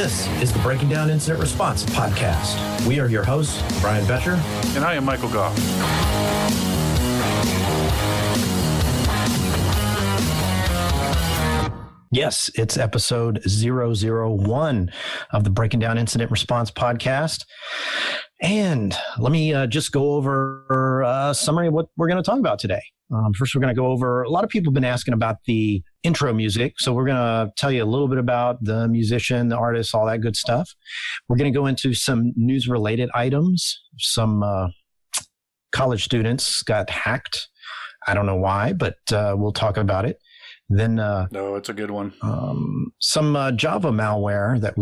This is the Breaking Down Incident Response podcast. We are your hosts, Brian Betcher. And I am Michael Goff. Yes, it's episode 001 of the Breaking Down Incident Response podcast. And let me just go over a summary of what we're going to talk about today. First, we're going to go over, a lot of people have been asking about the intro music. So we're going to tell you a little bit about the musician, the artist, all that good stuff. We're going to go into some news-related items. Some college students got hacked. I don't know why, but we'll talk about it. Then, no, it's a good one. Some Java malware that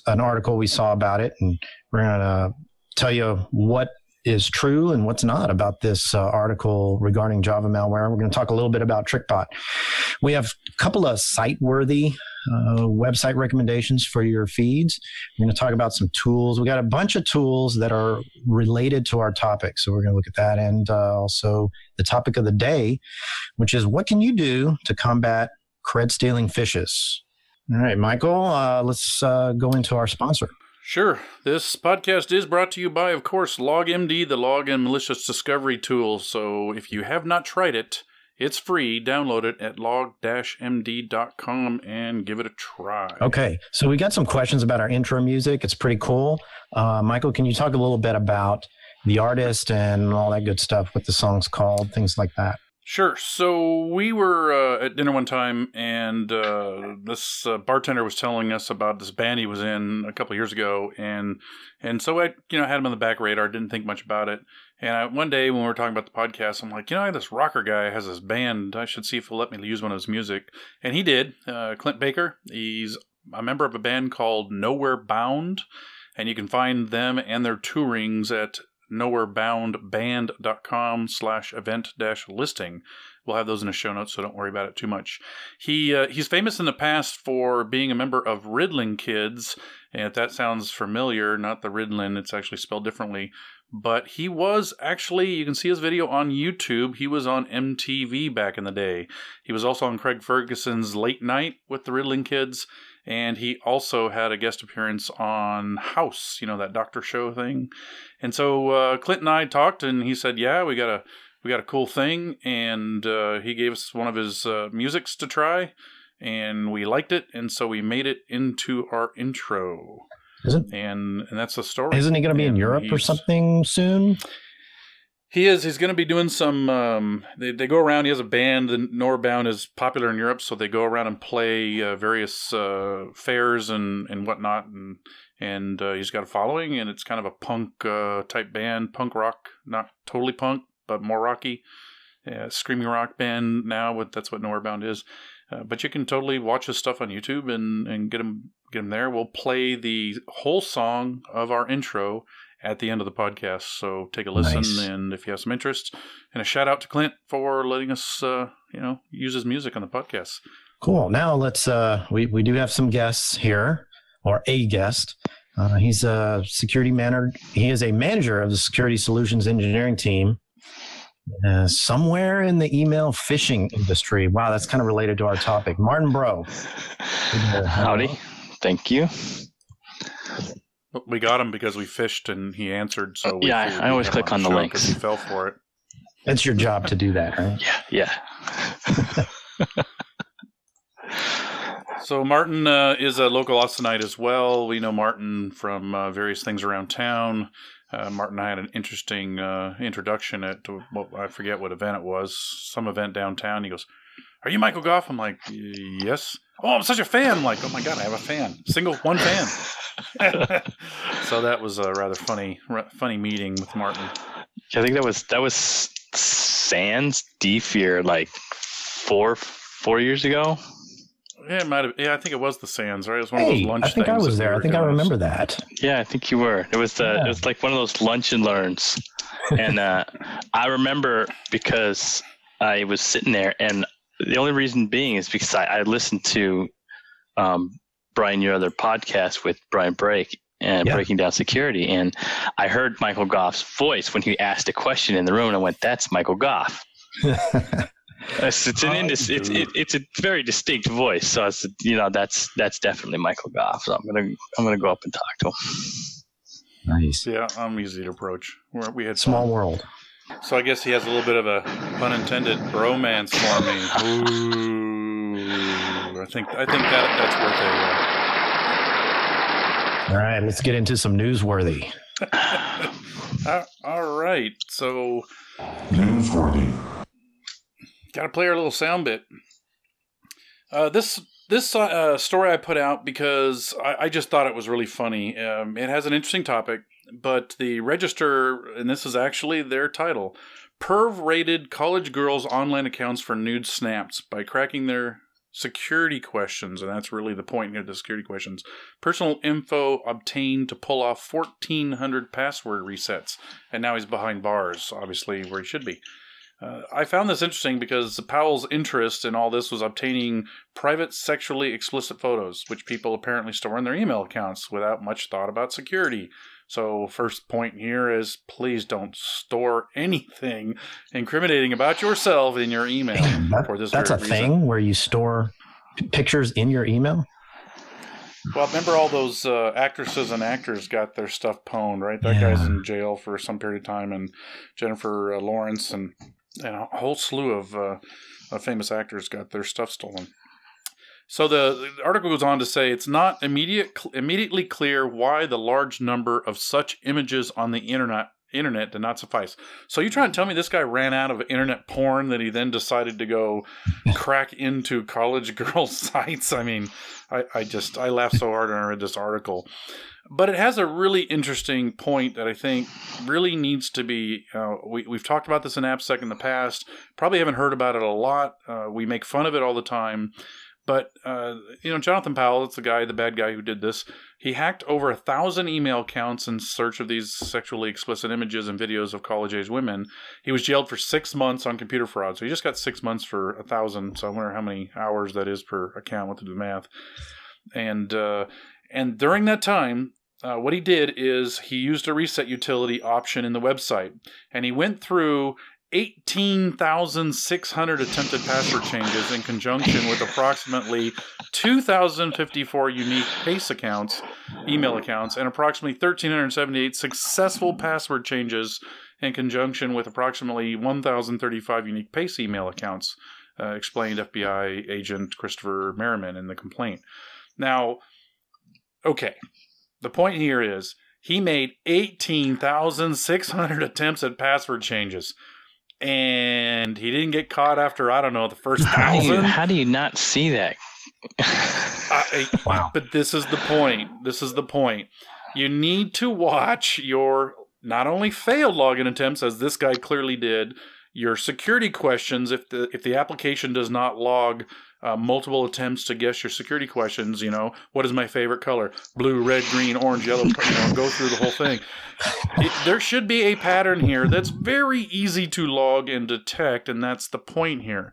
an article we saw about it, and we're going to tell you what is true and what's not about this article regarding Java malware. We're going to talk a little bit about TrickBot. We have a couple of site-worthy website recommendations for your feeds. We're going to talk about some tools. We got a bunch of tools that are related to our topic, so we're going to look at that, and also the topic of the day, which is what can you do to combat cred-stealing phishes? All right, Michael, let's go into our sponsor. Sure. This podcast is brought to you by, of course, LogMD, the log and malicious discovery tool. So if you have not tried it, it's free. Download it at log-md.com and give it a try. Okay. So we got some questions about our intro music. It's pretty cool. Michael, can you talk a little bit about the artist and all that good stuff, what the song's called, things like that? Sure. So we were at dinner one time, and this bartender was telling us about this band he was in a couple of years ago, and so I had him on the back radar, didn't think much about it. And one day when we were talking about the podcast, I'm like, I have this rocker guy has this band. I should see if he'll let me use one of his music. And he did. Clint Baker. He's a member of a band called Nowhere Bound, and you can find them and their tourings at nowhereboundband.com/event-listing. We'll have those in the show notes, so don't worry about it too much. He's famous in the past for being a member of Riddling Kids, and if that sounds familiar, not the Riddlin', it's actually spelled differently. But he was actually, you can see his video on YouTube. He was on MTV back in the day. He was also on Craig Ferguson's Late Night with the Riddling Kids. And he also had a guest appearance on House, that doctor show thing. And so Clint and I talked, and he said, "Yeah, we got a cool thing." And he gave us one of his musics to try, and we liked it, and so we made it into our intro. And that's the story. Isn't he going to be in Europe or something soon? He is. He's going to be doing some, they go around. He has a band. The Nowhere Bound is popular in Europe, so they go around and play various fairs and whatnot. And he's got a following, and it's kind of a punk type band, punk rock, not totally punk, but more rocky. Screaming rock band now. That's what Nowhere Bound is. But you can totally watch his stuff on YouTube and get him there. We'll play the whole song of our intro at the end of the podcast, so take a listen. Nice. And if you have some interest, and a shout out to Clint for letting us, use his music on the podcast. Cool. Now let's. We do have some guests here, or a guest. He's a security manager. He is a manager of the Security Solutions Engineering team, somewhere in the email phishing industry. Wow, that's kind of related to our topic. Martin Bro. Howdy. Thank you. We got him because we fished and he answered. So I always click on the links. He fell for it. It's your job to do that, right? Yeah. So Martin is a local Austinite as well. We know Martin from various things around town. Martin and I had an interesting introduction at, I forget what event it was, some event downtown. He goes, "Are you Michael Goff?" I'm like, "Yes." "Oh, I'm such a fan." I'm like, "Oh my God, I have a fan. One fan." So that was a rather funny meeting with Martin. I think that was Sans D-Fear like four years ago. Yeah, it might have. Yeah, I think it was the Sands, right? It was one of those lunch things. I think I was there. I think I remember that. Yeah, I think you were. It was it was like one of those lunch and learns, and I remember because I was sitting there, and the only reason being is because I listened to Brian, your other podcast with Brian Brake and Breaking Down Security, and I heard Michael Goff's voice when he asked a question in the room, and I went, "That's Michael Goff." It's a very distinct voice. So that's definitely Michael Goff. So I'm gonna go up and talk to him. Nice. Yeah, I'm easy to approach. We had Small world. So I guess he has a little bit of a pun intended bromance for me. Ooh, I think that's worth it. All right, let's get into some newsworthy. All right, so newsworthy. Got to play our little sound bit. This story I put out because I just thought it was really funny. It has an interesting topic, but the Register, and this is actually their title, Perv rated college girls' online accounts for nude snaps by cracking their security questions, and that's really the point here, the security questions. Personal info obtained to pull off 1,400 password resets, and now he's behind bars, obviously where he should be. I found this interesting because Powell's interest in all this was obtaining private sexually explicit photos, which people apparently store in their email accounts without much thought about security. So first point here is please don't store anything incriminating about yourself in your email. That's a thing where you store pictures in your email? Well, remember all those actresses and actors got their stuff pwned, right? That guy's in jail for some period of time, and Jennifer Lawrence and a whole slew of famous actors got their stuff stolen. So the article goes on to say it's not immediately clear why the large number of such images on the internet did not suffice. So you trying to tell me this guy ran out of internet porn that he then decided to go crack into college girls' sites? I mean, I laughed so hard when I read this article. But it has a really interesting point that I think really needs to be, we've talked about this in AppSec in the past, probably haven't heard about it a lot. We make fun of it all the time. But, Jonathan Powell, it's the bad guy who did this. He hacked over 1,000 email accounts in search of these sexually explicit images and videos of college-age women. He was jailed for 6 months on computer fraud. So he just got 6 months for 1,000. So I wonder how many hours that is per account. What to do the math. And during that time, what he did is he used a reset utility option in the website. And he went through 18,600 attempted password changes in conjunction with approximately 2,054 unique PACE accounts, email accounts, and approximately 1,378 successful password changes in conjunction with approximately 1,035 unique PACE email accounts, explained FBI agent Christopher Merriman in the complaint. Now, okay, the point here is he made 18,600 attempts at password changes. And he didn't get caught after, I don't know, the first 1,000. How do you not see that? Wow. But this is the point. You need to watch your not only failed login attempts, as this guy clearly did, your security questions. If the application does not log multiple attempts to guess your security questions, what is my favorite color? Blue, red, green, orange, yellow, go through the whole thing. There should be a pattern here that's very easy to log and detect, and that's the point here.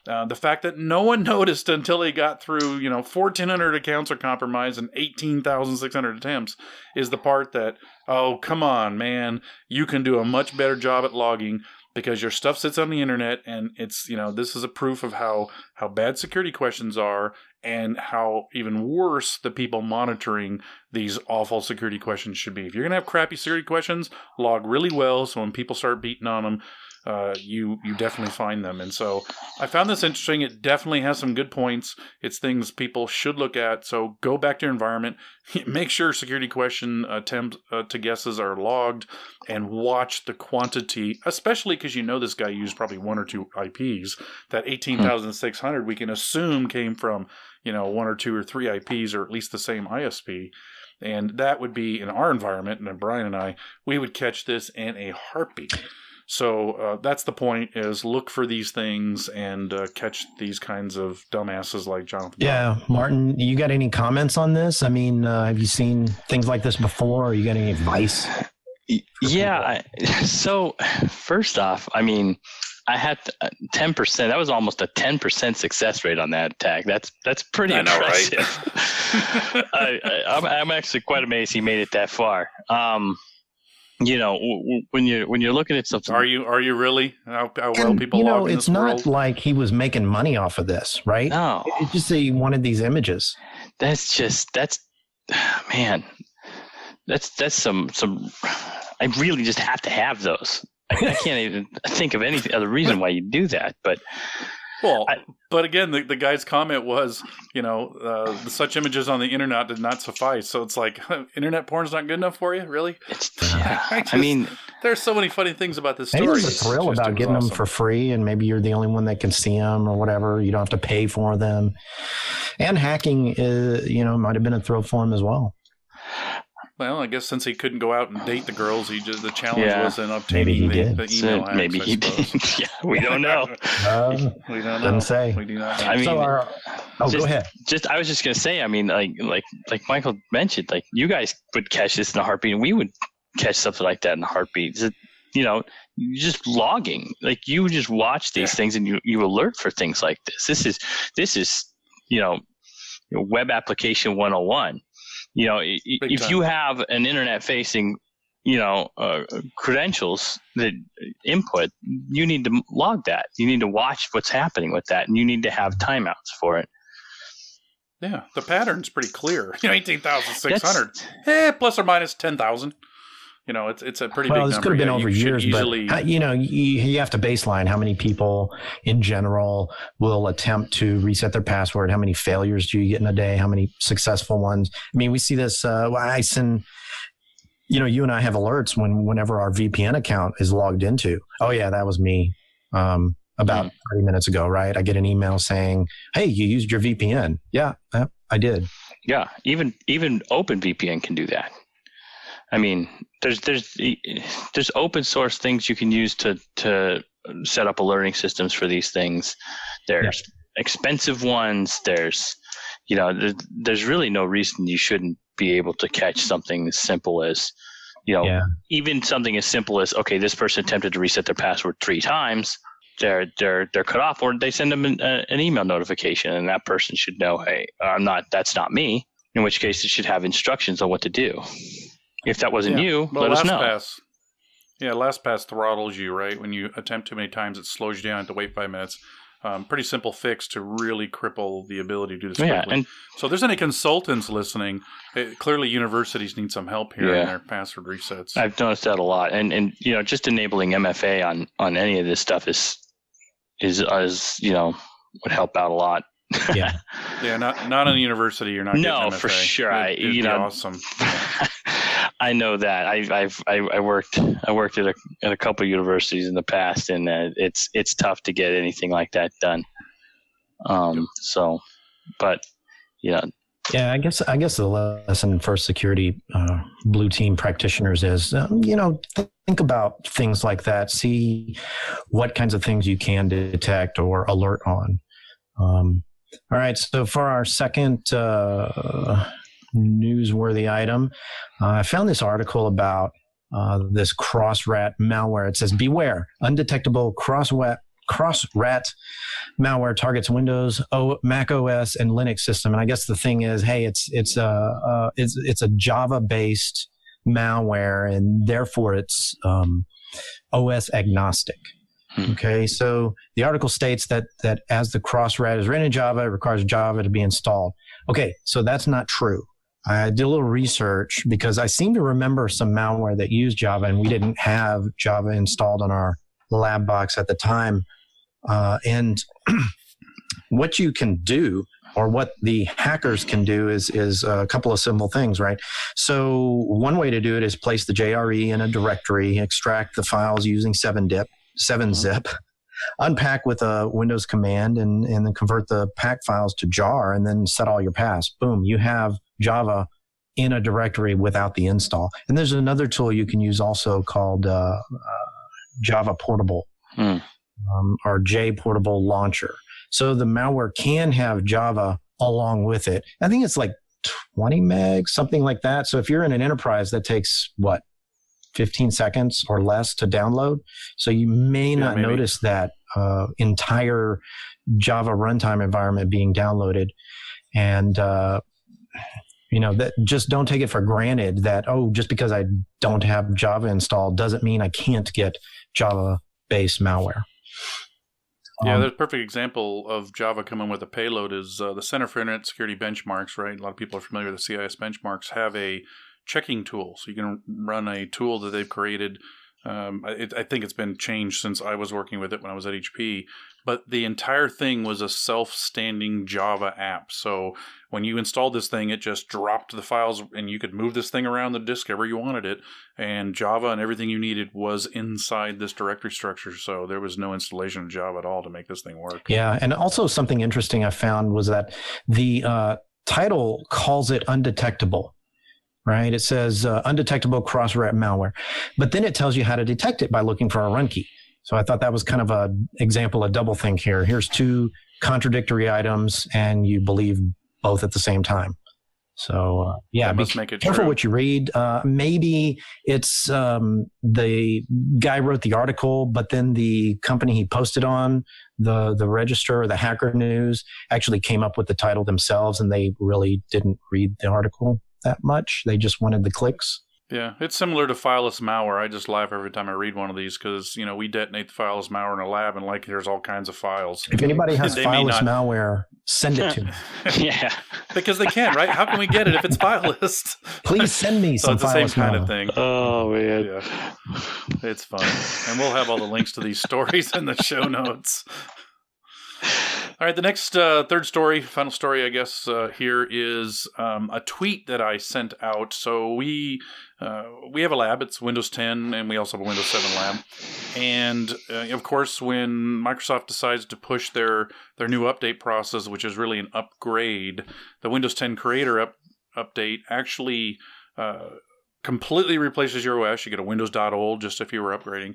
The fact that no one noticed until he got through, 1,400 accounts are compromised and 18,600 attempts is the part that, oh, come on, man, you can do a much better job at logging because your stuff sits on the internet, and it's, this is a proof of how bad security questions are and how even worse the people monitoring these awful security questions should be. If you're going to have crappy security questions, log really well so when people start beating on them, you definitely find them. And so I found this interesting. It definitely has some good points. It's things people should look at. So go back to your environment, make sure security question attempt to guesses are logged, and watch the quantity, especially because this guy used probably one or two IPs. That 18,600 we can assume came from one or two or three IPs, or at least the same ISP. And that would be in our environment, and Brian and I, we would catch this in a heartbeat. So that's the point, is look for these things and catch these kinds of dumbasses like Jonathan. Yeah, Martin, you got any comments on this? I mean, have you seen things like this before? Or you got any advice? Yeah. So first off, I mean, I had 10%. That was almost a 10% success rate on that attack. That's pretty impressive. Right? I'm actually quite amazed he made it that far. when you're looking at something, are you really? How well people log in it's this not world? like he was making money off of this, right? No, It's just that he wanted these images. Man, that's some. I really just have to have those. I can't even think of any other reason why you do that, but. Well, but again, the guy's comment was, such images on the internet did not suffice. So it's like, internet porn's not good enough for you, really? There's so many funny things about this story. Maybe there's a thrill about getting them for free, and maybe you're the only one that can see them or whatever. You don't have to pay for them. And hacking, might have been a thrill for him as well. Well, I guess since he couldn't go out and date the girls, the challenge was in obtaining the email hacks. Maybe he did. Yeah, we don't know. We don't know. Doesn't say. We do not know. Go ahead. I was just gonna say. I mean, like Michael mentioned, like you guys would catch this in a heartbeat, and we would catch something like that in a heartbeat. Just logging. Like you just watch these things, and you alert for things like this. This is web application 101. If you have an internet facing, credentials that input, you need to log that. You need to watch what's happening with that, and you need to have timeouts for it. Yeah, the pattern's pretty clear. 18,600, plus or minus 10,000. It's a pretty big number. Well, this could have been over years, easily... but you have to baseline how many people in general will attempt to reset their password. How many failures do you get in a day? How many successful ones? I mean, we see this. I send, you and I have alerts whenever our VPN account is logged into. Oh yeah, that was me. About 30 minutes ago, right? I get an email saying, "Hey, you used your VPN." Yeah, I did. Yeah, even OpenVPN can do that. I mean, there's open source things you can use to set up alerting systems for these things. There's expensive ones. There's really no reason you shouldn't be able to catch something as simple as, even something as simple as, okay, this person attempted to reset their password 3 times. They're cut off, or they send them an email notification, and that person should know, hey, that's not me. In which case, it should have instructions on what to do. If that wasn't you, let us know. LastPass throttles you, right? When you attempt too many times, it slows you down. You have to wait 5 minutes. Pretty simple fix to really cripple the ability to do this quickly. So if there's any consultants listening, clearly universities need some help here in their password resets. I've noticed that a lot. And just enabling MFA on any of this stuff is would help out a lot. Yeah. Yeah, not in a university. You're not getting MFA. For sure. It'd be awesome. Yeah. I know that. I worked at a couple of universities in the past, and it's tough to get anything like that done. Yeah, I guess the lesson for security blue team practitioners is think about things like that. See what kinds of things you can detect or alert on. All right, so for our second newsworthy item, I found this article about this cross-rat malware. It says, beware, undetectable cross-rat malware targets Windows, Mac OS, and Linux system. And I guess the thing is, hey, it's a Java-based malware, and therefore it's OS agnostic. Okay, so the article states that as the cross-rat is written in Java, it requires Java to be installed. Okay, so that's not true. I did a little research because I seem to remember some malware that used Java, and we didn't have Java installed on our lab box at the time. And what you can do, or what the hackers can do, is a couple of simple things, right? So one way to do it is place the JRE in a directory, extract the files using 7-zip, unpack with a Windows command, and then convert the pack files to jar, and then set all your paths. Boom, you have Java in a directory without the install. And there's another tool you can use also called Java Portable or JPortable Launcher. So the malware can have Java along with it. I think it's like 20 megs, something like that. So if you're in an enterprise, that takes 15 seconds or less to download. So you may not notice that entire Java runtime environment being downloaded. And that just don't take it for granted that, just because I don't have Java installed doesn't mean I can't get Java-based malware. Yeah, there's a perfect example of Java coming with a payload is the Center for Internet Security Benchmarks, right? A lot of people are familiar with the CIS benchmarks, have a checking tool. So you can run a tool that they've created. I think it's been changed since I was working with it when I was at HP. But the entire thing was a self-standing Java app. So when you installed this thing, it just dropped the files and you could move this thing around the disk ever you wanted it. And Java and everything you needed was inside this directory structure. So there was no installation of Java at all to make this thing work. Yeah. And also something interesting I found was that the title calls it undetectable. Right? It says undetectable cross-rep malware, but then it tells you how to detect it by looking for a run key. So I thought that was kind of an example of doublethink here. Here's two contradictory items, and you believe both at the same time. So yeah, be careful what you read. Maybe it's the guy wrote the article, but then the company he posted on, the Register or the Hacker News, actually came up with the title themselves, and they really didn't read the article that much. They just wanted the clicks. Yeah, it's similar to fileless malware. I just laugh every time I read one of these because, we detonate the fileless malware in a lab and there's all kinds of files. If anybody has fileless malware, send it to me. Yeah. Because they can, right? How can we get it if it's fileless? Please send me some fileless malware. So it's the same kind of thing. Oh, man. Yeah. It's fun. And we'll have all the links to these stories in the show notes. All right, the next third story, final story, I guess, here is a tweet that I sent out. So we have a lab. It's Windows 10, and we also have a Windows 7 lab. And, of course, when Microsoft decides to push their new update process, which is really an upgrade, the Windows 10 Creator update actually completely replaces your OS. You get a Windows.old just if you were upgrading.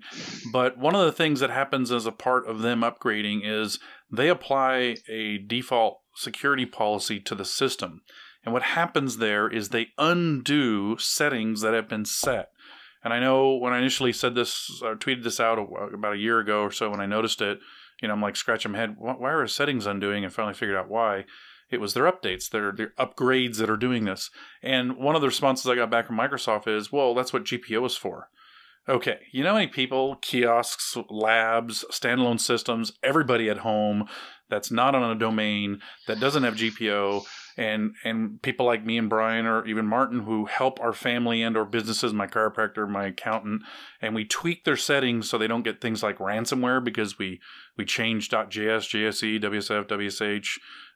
But one of the things that happens as a part of them upgrading is they apply a default security policy to the system. And what happens there is they undo settings that have been set. And I know when I initially said this, or tweeted this out about a year ago or so when I noticed it, I'm like scratching my head, why are settings undoing? And finally figured out why. It was their updates, their upgrades that are doing this. And one of the responses I got back from Microsoft is, well, that's what GPO is for. Okay, you know how many people, kiosks, labs, standalone systems, everybody at home that's not on a domain, that doesn't have GPO, and people like me and Brian or even Martin who help our family and or businesses, my chiropractor, my accountant, and we tweak their settings so they don't get things like ransomware because we change .js, JSE, WSF, WSH,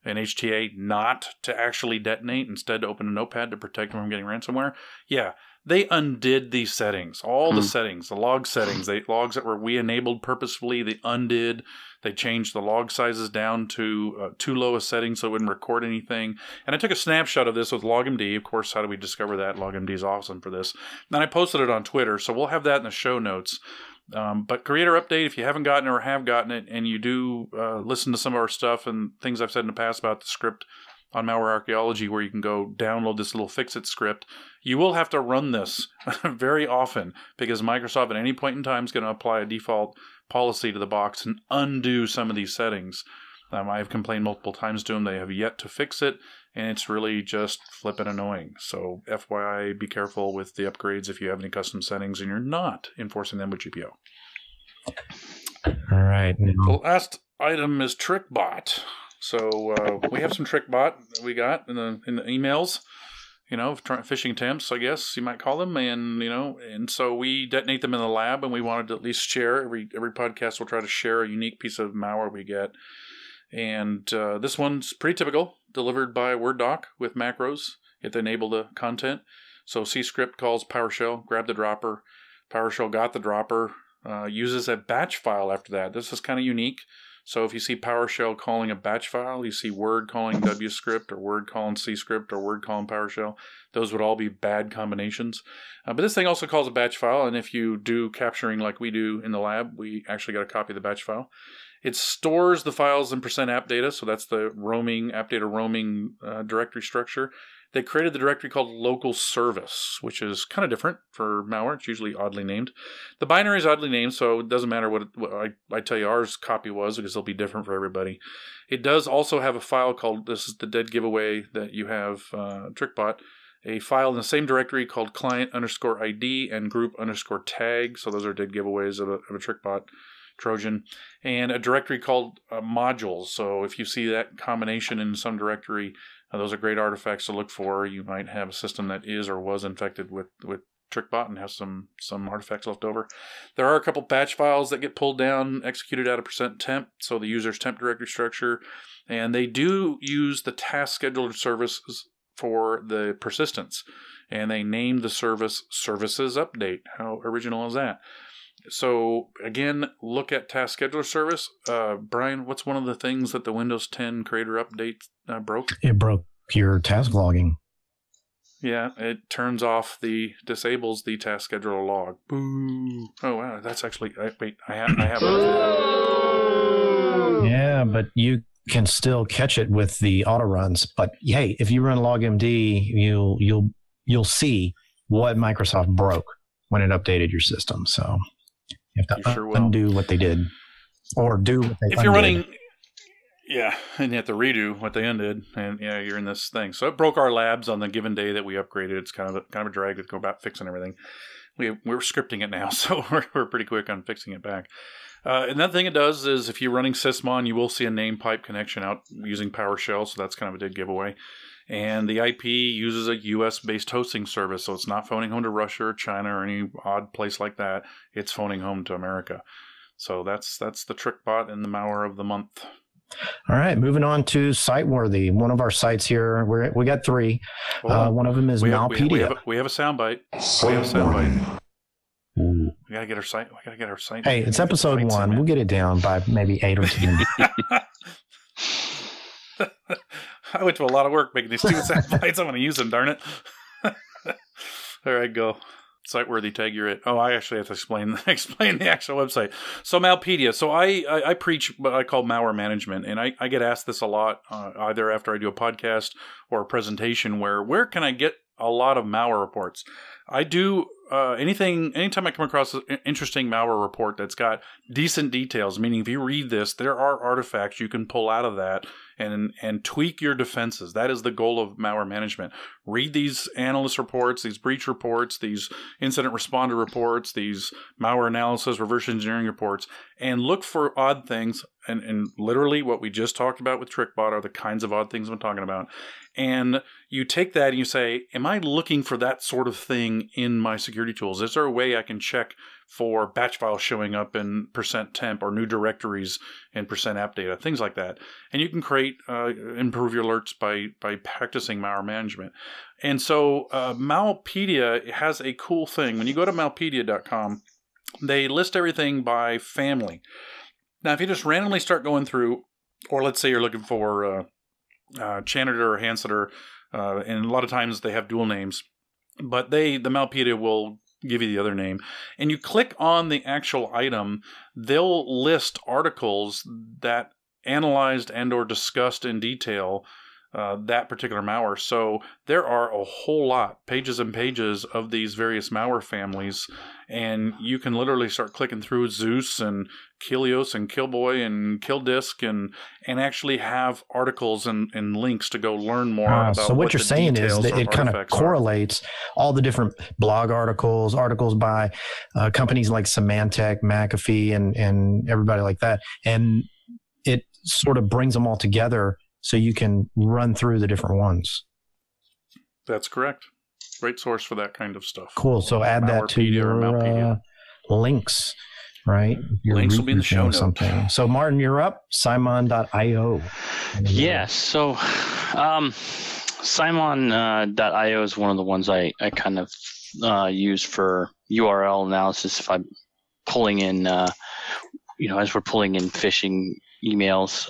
and HTA not to actually detonate, instead to open a notepad to protect them from getting ransomware. Yeah, they undid these settings, all the settings, the log settings, logs that we enabled purposefully, they undid. They changed the log sizes down to too low a setting so it wouldn't record anything. And I took a snapshot of this with LogMD. Of course, how do we discover that? LogMD is awesome for this. And I posted it on Twitter, so we'll have that in the show notes. But Creator Update, if you haven't gotten it or have gotten it, and you do listen to some of our stuff and things I've said in the past about the script on Malware Archaeology, where you can go download this little fix-it script, you will have to run this very often because Microsoft at any point in time is going to apply a default policy to the box and undo some of these settings. I have complained multiple times to them. They have yet to fix it, and it's really just flippin' annoying. So FYI, be careful with the upgrades if you have any custom settings and you're not enforcing them with GPO. All right. The last item is TrickBot. So we have some TrickBot that we got in the emails, phishing attempts, I guess you might call them, and so we detonate them in the lab, and we wanted to at least share every podcast. We'll try to share a unique piece of malware we get, and this one's pretty typical, delivered by Word doc with macros if they enable the content. So C script calls PowerShell, grab the dropper. PowerShell got the dropper, uses a batch file after that. This is kind of unique. So if you see PowerShell calling a batch file, you see Word calling WScript or Word calling CScript or Word calling PowerShell. Those would all be bad combinations. But this thing also calls a batch file, and if you do capturing like we do in the lab, we actually got a copy of the batch file. It stores the files in %app data, so that's the app data roaming directory structure. They created the directory called local service, which is kind of different for malware. It's usually oddly named. The binary is oddly named, so it doesn't matter what I tell you ours copy was, because it'll be different for everybody. It does also have a file called, this is the dead giveaway that you have, TrickBot, a file in the same directory called client_ID and group_tag. So those are dead giveaways of a TrickBot Trojan, and a directory called modules. So if you see that combination in some directory, those are great artifacts to look for. You might have a system that is or was infected with TrickBot and has some artifacts left over. There are a couple batch files that get pulled down, executed out of %temp, so the user's temp directory structure, and they do use the task scheduler services for the persistence, and they named the service Services Update. How original is that? So again, look at Task Scheduler Service. Brian, what's one of the things that the Windows 10 Creator Update broke? It broke your task logging. Yeah, it disables the Task Scheduler log. Boo! Oh wow, that's actually. I have. Yeah, but you can still catch it with the auto runs. But hey, if you run logmd, you'll see what Microsoft broke when it updated your system. So you have to undo what they did, or do what they undid. If you're running, yeah, and you have to redo what they undid, and yeah, you're in this thing. So it broke our labs on the given day that we upgraded. It's kind of a drag to go about fixing everything. We're scripting it now, so we're pretty quick on fixing it back. Another thing it does is if you're running Sysmon, you will see a name pipe connection out using PowerShell, so that's kind of a dead giveaway. And the IP uses a US-based hosting service, so it's not phoning home to Russia or China or any odd place like that. It's phoning home to America. So that's the TrickBot and the malware of the month. All right, moving on to Siteworthy. One of our sites here, we got three. One of them is Malpedia. We have a soundbite. Ooh. We gotta get our site. Hey, it's episode 1. We'll get it down by maybe 8 or 10. I went to a lot of work making these 2 sound bites. I'm going to use them, darn it. All right, go. Siteworthy, tag you're it. Oh, I actually have to explain the actual website. So Malpedia. So I preach what I call malware management, and I get asked this a lot, either after I do a podcast or a presentation where can I get a lot of malware reports? I do anytime I come across an interesting malware report that's got decent details, meaning if you read this, there are artifacts you can pull out of that and tweak your defenses. That is the goal of malware management. Read these analyst reports, these breach reports, these incident responder reports, these malware analysis, reverse engineering reports, and look for odd things. And literally what we just talked about with TrickBot are the kinds of odd things I'm talking about. And you take that and you say, am I looking for that sort of thing in my security tools? Is there a way I can check for batch files showing up in %temp or new directories in %app data, things like that? And you can improve your alerts by practicing malware management. And so Malpedia has a cool thing. When you go to malpedia.com, they list everything by family. Now, if you just randomly start going through, or let's say you're looking for janitor or hand sitter, and a lot of times they have dual names, but the Malpedia will give you the other name, and you click on the actual item, they'll list articles that analyzed and or discussed in detail that particular malware. So there are a whole lot, pages and pages of these various malware families, and you can literally start clicking through Zeus and Kilios and Killboy and Killdisk and actually have articles and links to go learn more about so what you're saying is that it kind of correlates all the different blog articles by companies like Symantec, McAfee, and everybody like that. And it sort of brings them all together so you can run through the different ones. That's correct. Great source for that kind of stuff. Cool. So add that to your links, right? Your links will be in the show notes. Something. So Martin, you're up. Simon.io. Yeah. So Simon.io is one of the ones I kind of use for URL analysis if I'm pulling in, as we're pulling in phishing emails.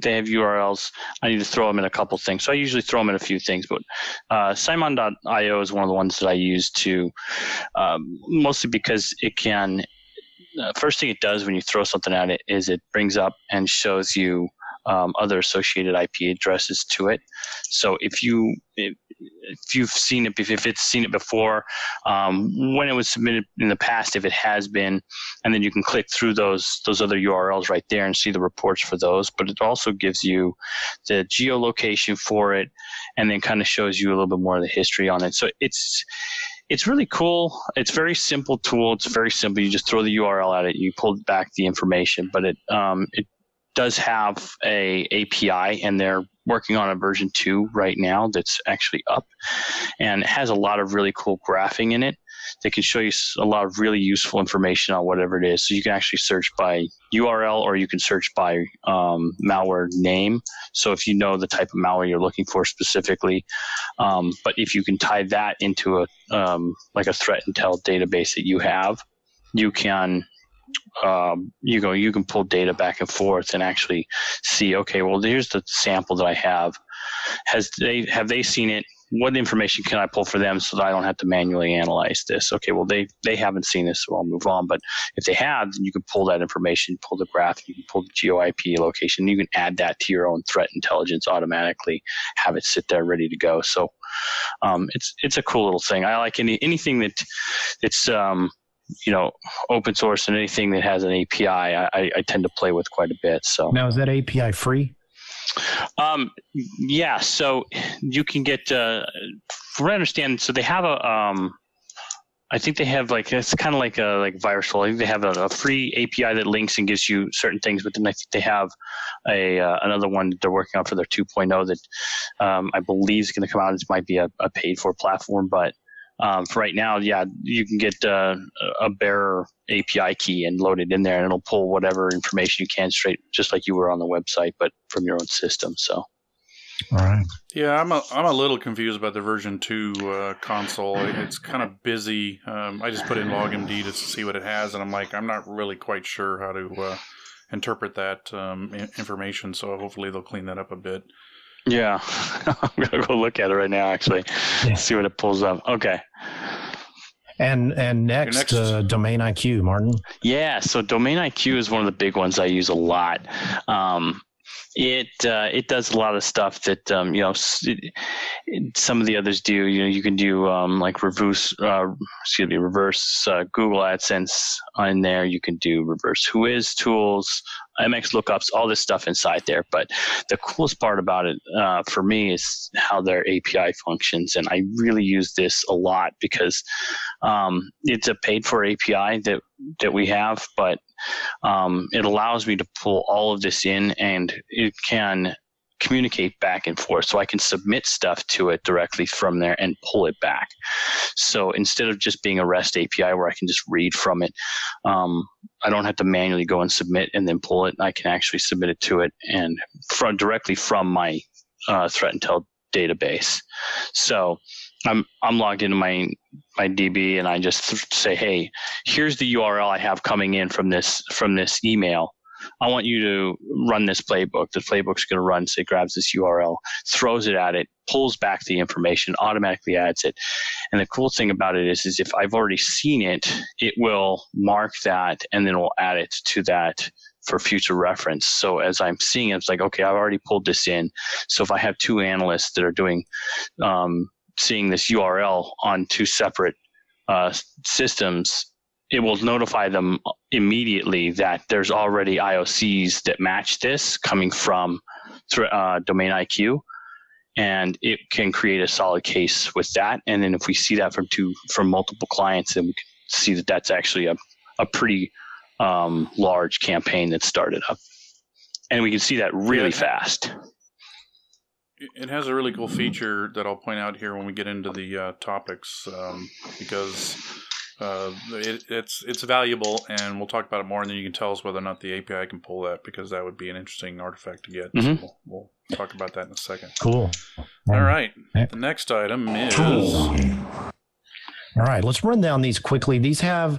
They have URLs. I need to throw them in a couple things. So I usually throw them in a few things, but Simon.io is one of the ones that I use to, mostly because it can first thing it does when you throw something at it is it brings up and shows you other associated IP addresses to it. So if you've seen it, if it's seen it before, when it was submitted in the past, if it has been, and then you can click through those other URLs right there and see the reports for those. But it also gives you the geolocation for it, and then kind of shows you a little bit more of the history on it. So it's really cool. It's a very simple tool. It's very simple. You just throw the URL at it, you pull back the information, but it does have a API, and they're working on a version 2 right now that's actually up, and it has a lot of really cool graphing in it that can show you a lot of really useful information on whatever it is. So you can actually search by URL, or you can search by malware name. So if you know the type of malware you're looking for specifically, but if you can tie that into like a threat intel database that you have, you can you can pull data back and forth and actually see, okay, well, here's the sample that I have. Have they seen it? What information can I pull for them so that I don't have to manually analyze this? Okay, well, they haven't seen this, so I'll move on. But if they have, then you can pull that information, pull the graph, you can pull the geo IP location. You can add that to your own threat intelligence automatically, have it sit there ready to go. So it's a cool little thing. I like anything that's open source, and anything that has an API, I tend to play with quite a bit. So now, is that API free? Yeah. So you can get, from what I understand, so they have I think they have it's kind of like a VirusFull. I think they have a free API that links and gives you certain things, but then I think they have another one that they're working on for their 2.0 that I believe is going to come out. It might be a paid for platform, but for right now, yeah, you can get a bearer API key and load it in there, and it'll pull whatever information you can straight, just like you were on the website, but from your own system. So, all right. Yeah, I'm a little confused about the version 2 console. It's kind of busy. I just put in logMD to see what it has, and I'm not really quite sure how to interpret that information. So hopefully they'll clean that up a bit. Yeah, I'm gonna go look at it right now. Actually, see what it pulls up. Okay. And next. Domain IQ, Martin. Yeah, so Domain IQ is one of the big ones I use a lot. It does a lot of stuff that some of the others do. You can do like reverse Google AdSense in there. You can do reverse Whois tools, MX lookups, all this stuff inside there. But the coolest part about it for me is how their API functions, and I really use this a lot because it's a paid for API that we have, but it allows me to pull all of this in, and it can communicate back and forth. So I can submit stuff to it directly from there and pull it back. So instead of just being a REST API where I can just read from it, I don't have to manually go and submit and then pull it. I can actually submit it to it and directly from my threat intel database. So I'm logged into my DB, and I just say, hey, here's the URL I have coming in from this email. I want you to run this playbook. The playbook's going to run, so it grabs this URL, throws it at it, pulls back the information, automatically adds it. And the cool thing about it is if I've already seen it, it will mark that, and then we'll add it to that for future reference. So as I'm seeing it, it's like, okay, I've already pulled this in. So if I have two analysts that are doing seeing this URL on two separate systems, it will notify them immediately that there's already IOCs that match this coming from Domain IQ, and it can create a solid case with that. And then if we see that from multiple clients, then we can see that that's actually a pretty large campaign that started up, and we can see that really fast. It has a really cool feature that I'll point out here when we get into the topics, because it's valuable, and we'll talk about it more, and then you can tell us whether or not the API can pull that, because that would be an interesting artifact to get. Mm-hmm. So we'll talk about that in a second. Cool. All right. The next item is... All right, let's run down these quickly. These are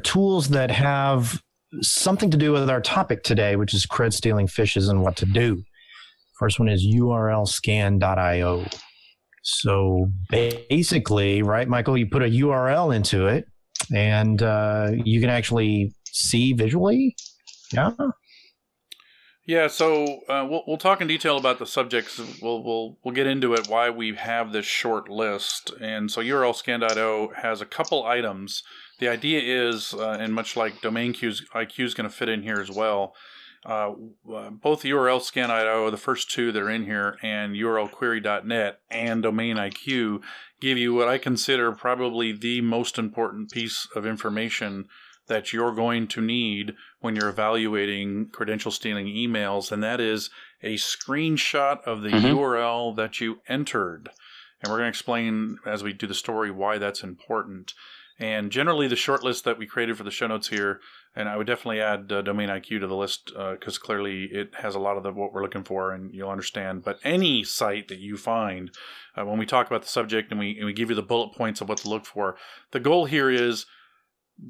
tools that have something to do with our topic today, which is cred stealing phishes and what to do. First one is urlscan.io. So basically, right, Michael, you put a URL into it, and you can actually see visually. Yeah. Yeah, so we'll talk in detail about the subjects. We'll get into it, why we have this short list. And so URLscan.io has a couple items. The idea is, and much like domain IQ is going to fit in here as well, both URLscan.io, the first two that are in here, and URLquery.net and domain IQ give you what I consider probably the most important piece of information that you're going to need when you're evaluating credential stealing emails, and that is a screenshot of the URL that you entered. And we're going to explain as we do the story why that's important. And generally, the short list that we created for the show notes here, and I would definitely add Domain IQ to the list because clearly it has a lot of what we're looking for, and you'll understand. But any site that you find, when we talk about the subject and we give you the bullet points of what to look for, the goal here is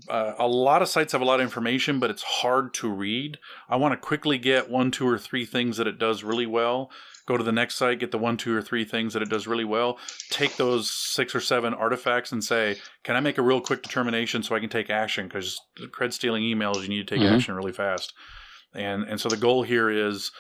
a lot of sites have a lot of information, but it's hard to read. I want to quickly get 1, 2, or 3 things that it does really well. Go to the next site, get the 1, 2, or 3 things that it does really well. Take those 6 or 7 artifacts and say, can I make a real quick determination so I can take action? Because cred stealing emails, you need to take action really fast. And so the goal here is,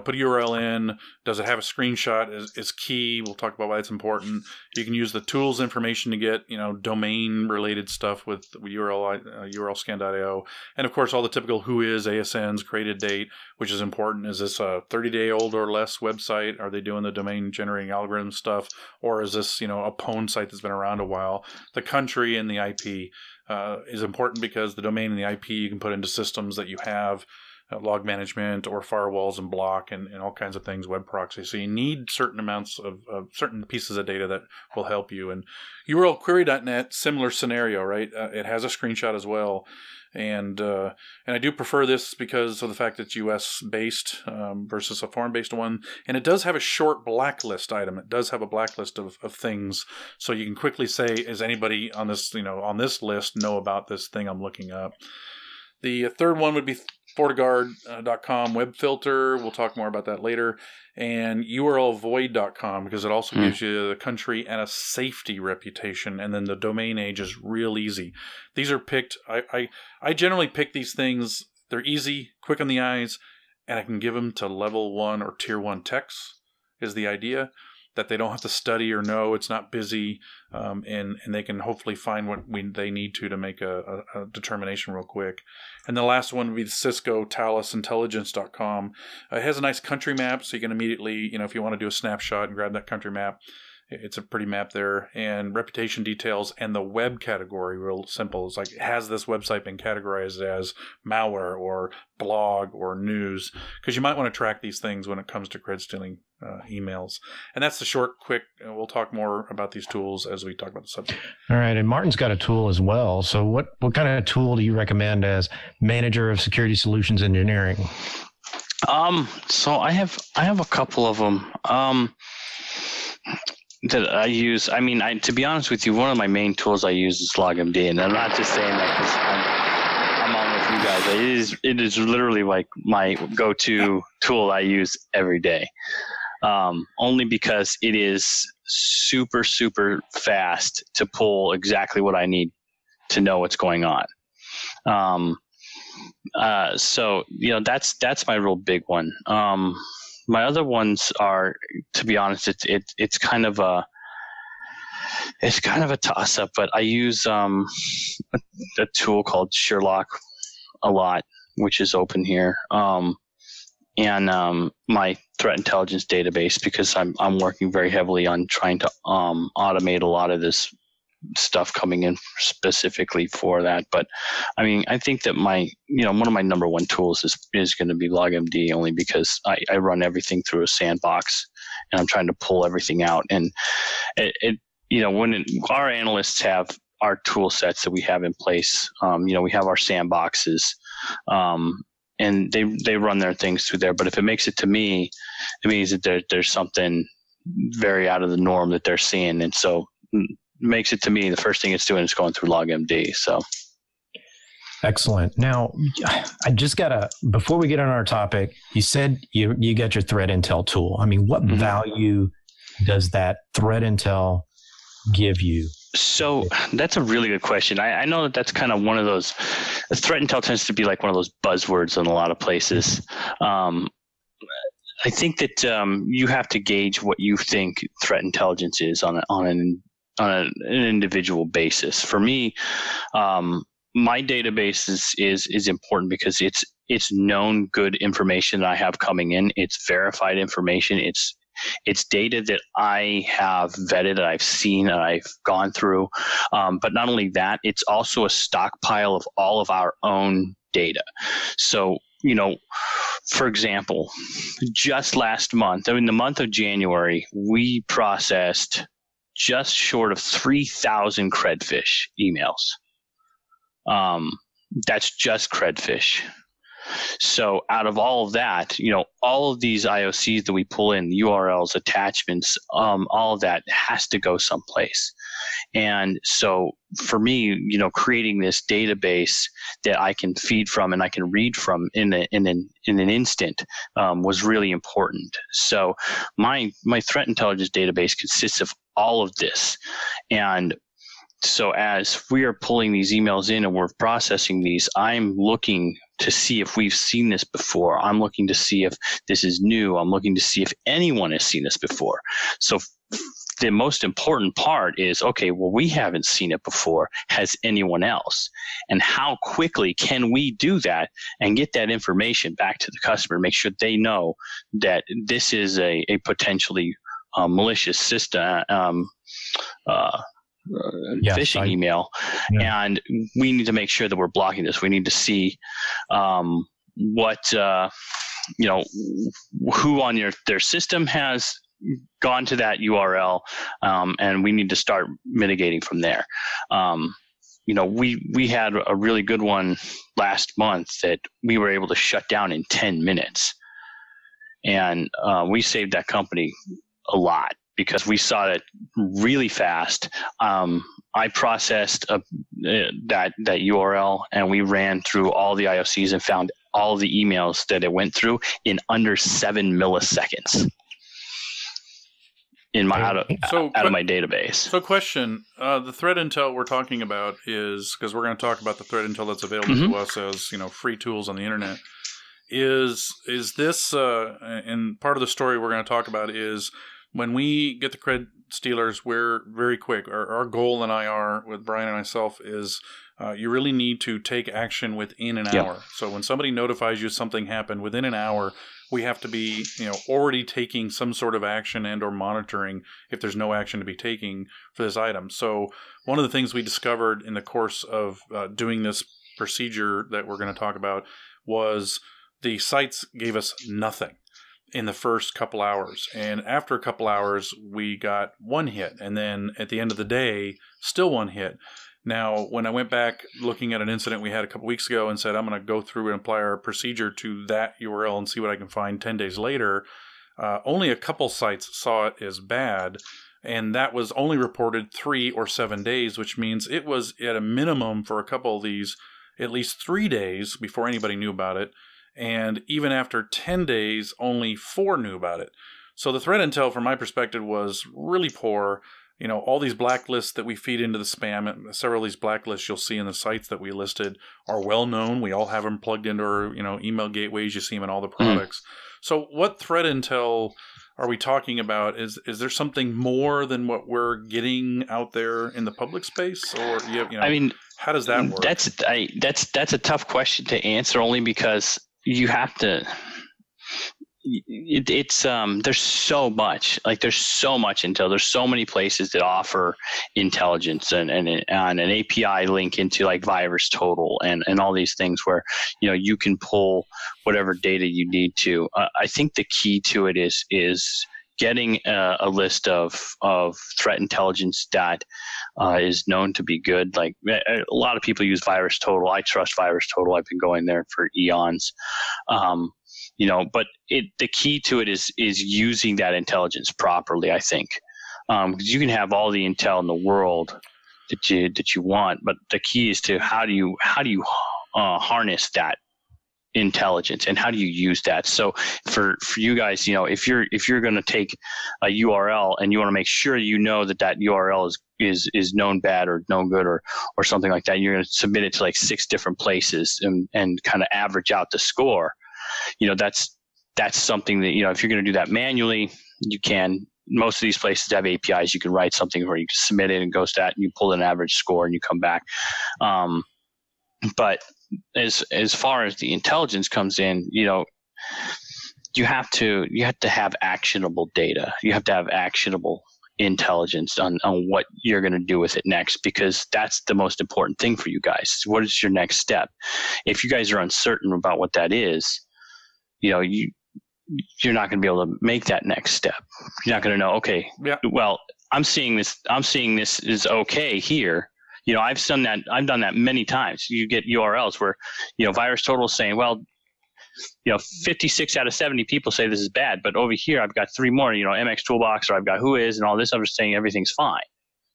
put a URL in. Does it have a screenshot is key. We'll talk about why it's important. You can use the tools information to get, domain related stuff with URLscan.io. And of course, all the typical who is, ASNs, created date, which is important. Is this a 30-day-old or less website? Are they doing the domain generating algorithm stuff? Or is this, a pwn site that's been around a while? The country and the IP is important because the domain and the IP you can put into systems that you have, log management or firewalls and block and all kinds of things, web proxy. So you need certain amounts of certain pieces of data that will help you. And URLquery.net, similar scenario, right? It has a screenshot as well. And I do prefer this because of the fact that it's US based versus a foreign based one. And it does have a short blacklist item. It does have a blacklist of things. So you can quickly say, is anybody on this, on this list know about this thing I'm looking up? The third one would be FortiGuard.com web filter. We'll talk more about that later. And URLvoid.com because it also gives you the country and a safety reputation. And then the domain age is real easy. These are picked. I generally pick these things. They're easy, quick on the eyes, and I can give them to level 1 or tier 1 techs is the idea. That they don't have to study or know. It's not busy, and they can hopefully find what they need to make a determination real quick. And the last one would be the Cisco TalusIntelligence.com. It has a nice country map, so you can immediately, if you want to do a snapshot and grab that country map, it's a pretty map there. And reputation details and the web category, real simple. It's like, has this website been categorized as malware or blog or news? Because you might want to track these things when it comes to cred stealing emails. And that's the short, quick. We'll talk more about these tools as we talk about the subject. All right. And Martin's got a tool as well. So what kind of tool do you recommend as manager of security solutions engineering? So I have a couple of them. That I use. I mean, to be honest with you, one of my main tools I use is LogMD, and I'm not just saying that because I'm on with you guys. It is literally like my go-to tool I use every day. Only because it is super, super fast to pull exactly what I need to know what's going on. So that's my real big one. My other ones are, to be honest, it's kind of a toss up, but I use a tool called Sherlock a lot, which is open here, and my threat intelligence database because I'm working very heavily on trying to automate a lot of this stuff coming in specifically for that. But I mean, I think that one of my number one tools is going to be LogMD, only because I run everything through a sandbox and I'm trying to pull everything out. And when our analysts have our tool sets that we have in place, we have our sandboxes, and they run their things through there. But if it makes it to me, it means that there's something very out of the norm that they're seeing. And so makes it to me, the first thing it's doing is going through LogMD. So excellent. Now, I just before we get on our topic, you said you got your threat intel tool. I mean, what value does that threat intel give you? So that's a really good question. I know that's kind of one of those. Threat intel tends to be like one of those buzzwords in a lot of places. I think that you have to gauge what you think threat intelligence is on an individual basis. For me, my database is important because it's known good information that I have coming in. It's verified information. It's data that I have vetted, that I've seen, and I've gone through. But not only that, it's also a stockpile of all of our own data. So, for example, just last month, in the month of January, we processed just short of 3,000 Credfish emails. That's just Credfish. So out of all of that, all of these IOCs that we pull in, URLs, attachments, all of that has to go someplace. And so for me, creating this database that I can feed from and I can read from in an instant was really important. So my threat intelligence database consists of all of this. And so as we are pulling these emails in and we're processing these, I'm looking to see if we've seen this before. I'm looking to see if this is new. I'm looking to see if anyone has seen this before. So the most important part is, okay, well, we haven't seen it before. Has anyone else? And how quickly can we do that and get that information back to the customer, make sure they know that this is a potentially malicious system, phishing email, and we need to make sure that we're blocking this. We need to see what who on their system has gone to that URL, and we need to start mitigating from there. We had a really good one last month that we were able to shut down in 10 minutes, and we saved that company a lot, because we saw it really fast. I processed that URL, and we ran through all the IOCs and found all the emails that it went through in under 7 milliseconds out of my database. So question, the threat intel we're talking about is, because we're going to talk about the threat intel that's available to us as free tools on the internet. Is this, and part of the story we're going to talk about is, when we get the cred stealers, we're very quick. Our goal in IR with Brian and myself is you really need to take action within an hour. So when somebody notifies you something happened within an hour, we have to be already taking some sort of action and or monitoring if there's no action to be taking for this item. So one of the things we discovered in the course of doing this procedure that we're going to talk about was the sites gave us nothing in the first couple hours. And after a couple hours, we got one hit. And then at the end of the day, still one hit. Now, when I went back looking at an incident we had a couple weeks ago and said, I'm going to go through and apply our procedure to that URL and see what I can find 10 days later, only a couple sites saw it as bad. And that was only reported 3 or 7 days, which means it was at a minimum for a couple of these, at least 3 days before anybody knew about it. And even after 10 days, only 4 knew about it. So the threat intel, from my perspective, was really poor. All these blacklists that we feed into the spam, and several of these blacklists you'll see in the sites that we listed are well known. We all have them plugged into our email gateways. You see them in all the products. So what threat intel are we talking about? Is there something more than what we're getting out there in the public space, or how does that work? That's a tough question to answer, only because you have to. It's there's so much intel. There's so many places that offer intelligence and an API link into like VirusTotal and all these things where you can pull whatever data you need to. I think the key to it is getting a list of threat intelligence that is known to be good. Like a lot of people use VirusTotal. I trust VirusTotal. I've been going there for eons. But the key to it is using that intelligence properly, I think, because you can have all the intel in the world that you want, but the key is to how do you harness that intelligence, and how do you use that? So for you guys, if you're going to take a URL and you want to make sure that URL is known bad or known good or something like that, you're going to submit it to like 6 different places and kind of average out the score. That's something that, if you're going to do that manually, you can. Most of these places have APIs. You can write something where you submit it and goes to that, and you pull an average score and you come back. But as far as the intelligence comes in, you have to have actionable data. You have to have actionable intelligence on what you're going to do with it next, because that's the most important thing for you guys. What is your next step? If you guys are uncertain about what that is, you're not going to be able to make that next step. You're not going to know, okay, well, I'm seeing this is okay here. I've done that many times. You get URLs where, VirusTotal is saying, well, 56 out of 70 people say this is bad, but over here I've got 3 more, MX Toolbox, or I've got Whois and all this other saying everything's fine.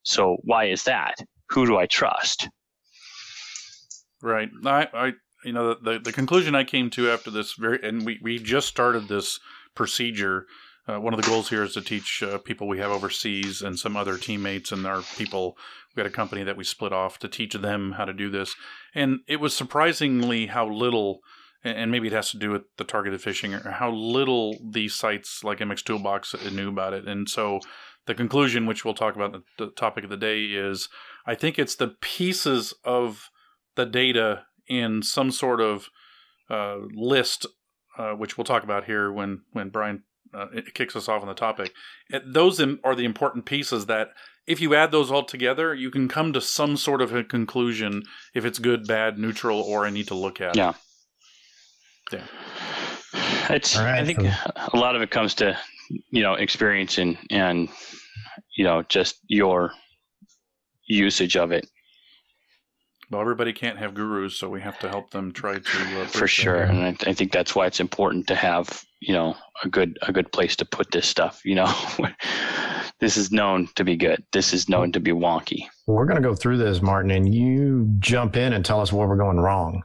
So why is that? Who do I trust? Right. The conclusion I came to after this and we just started this procedure. One of the goals here is to teach people we have overseas and some other teammates and our people. We had a company that we split off to teach them how to do this. And it was surprisingly how little, and maybe it has to do with the targeted phishing, or how little these sites like MX Toolbox knew about it. And so the conclusion, which we'll talk about in the topic of the day, is I think it's the pieces of the data in some sort of list, which we'll talk about here when Brian it kicks us off on the topic. Those are the important pieces that, if you add those all together, you can come to some sort of a conclusion if it's good, bad, neutral, or I need to look at it. Yeah. Right, I think a lot of it comes to, experience and just your usage of it. Well, everybody can't have gurus, so we have to help them try to. For sure, and I think that's why it's important to have a good place to put this stuff. This is known to be good. This is known to be wonky. Well, we're going to go through this, Martin, and you jump in and tell us where we're going wrong.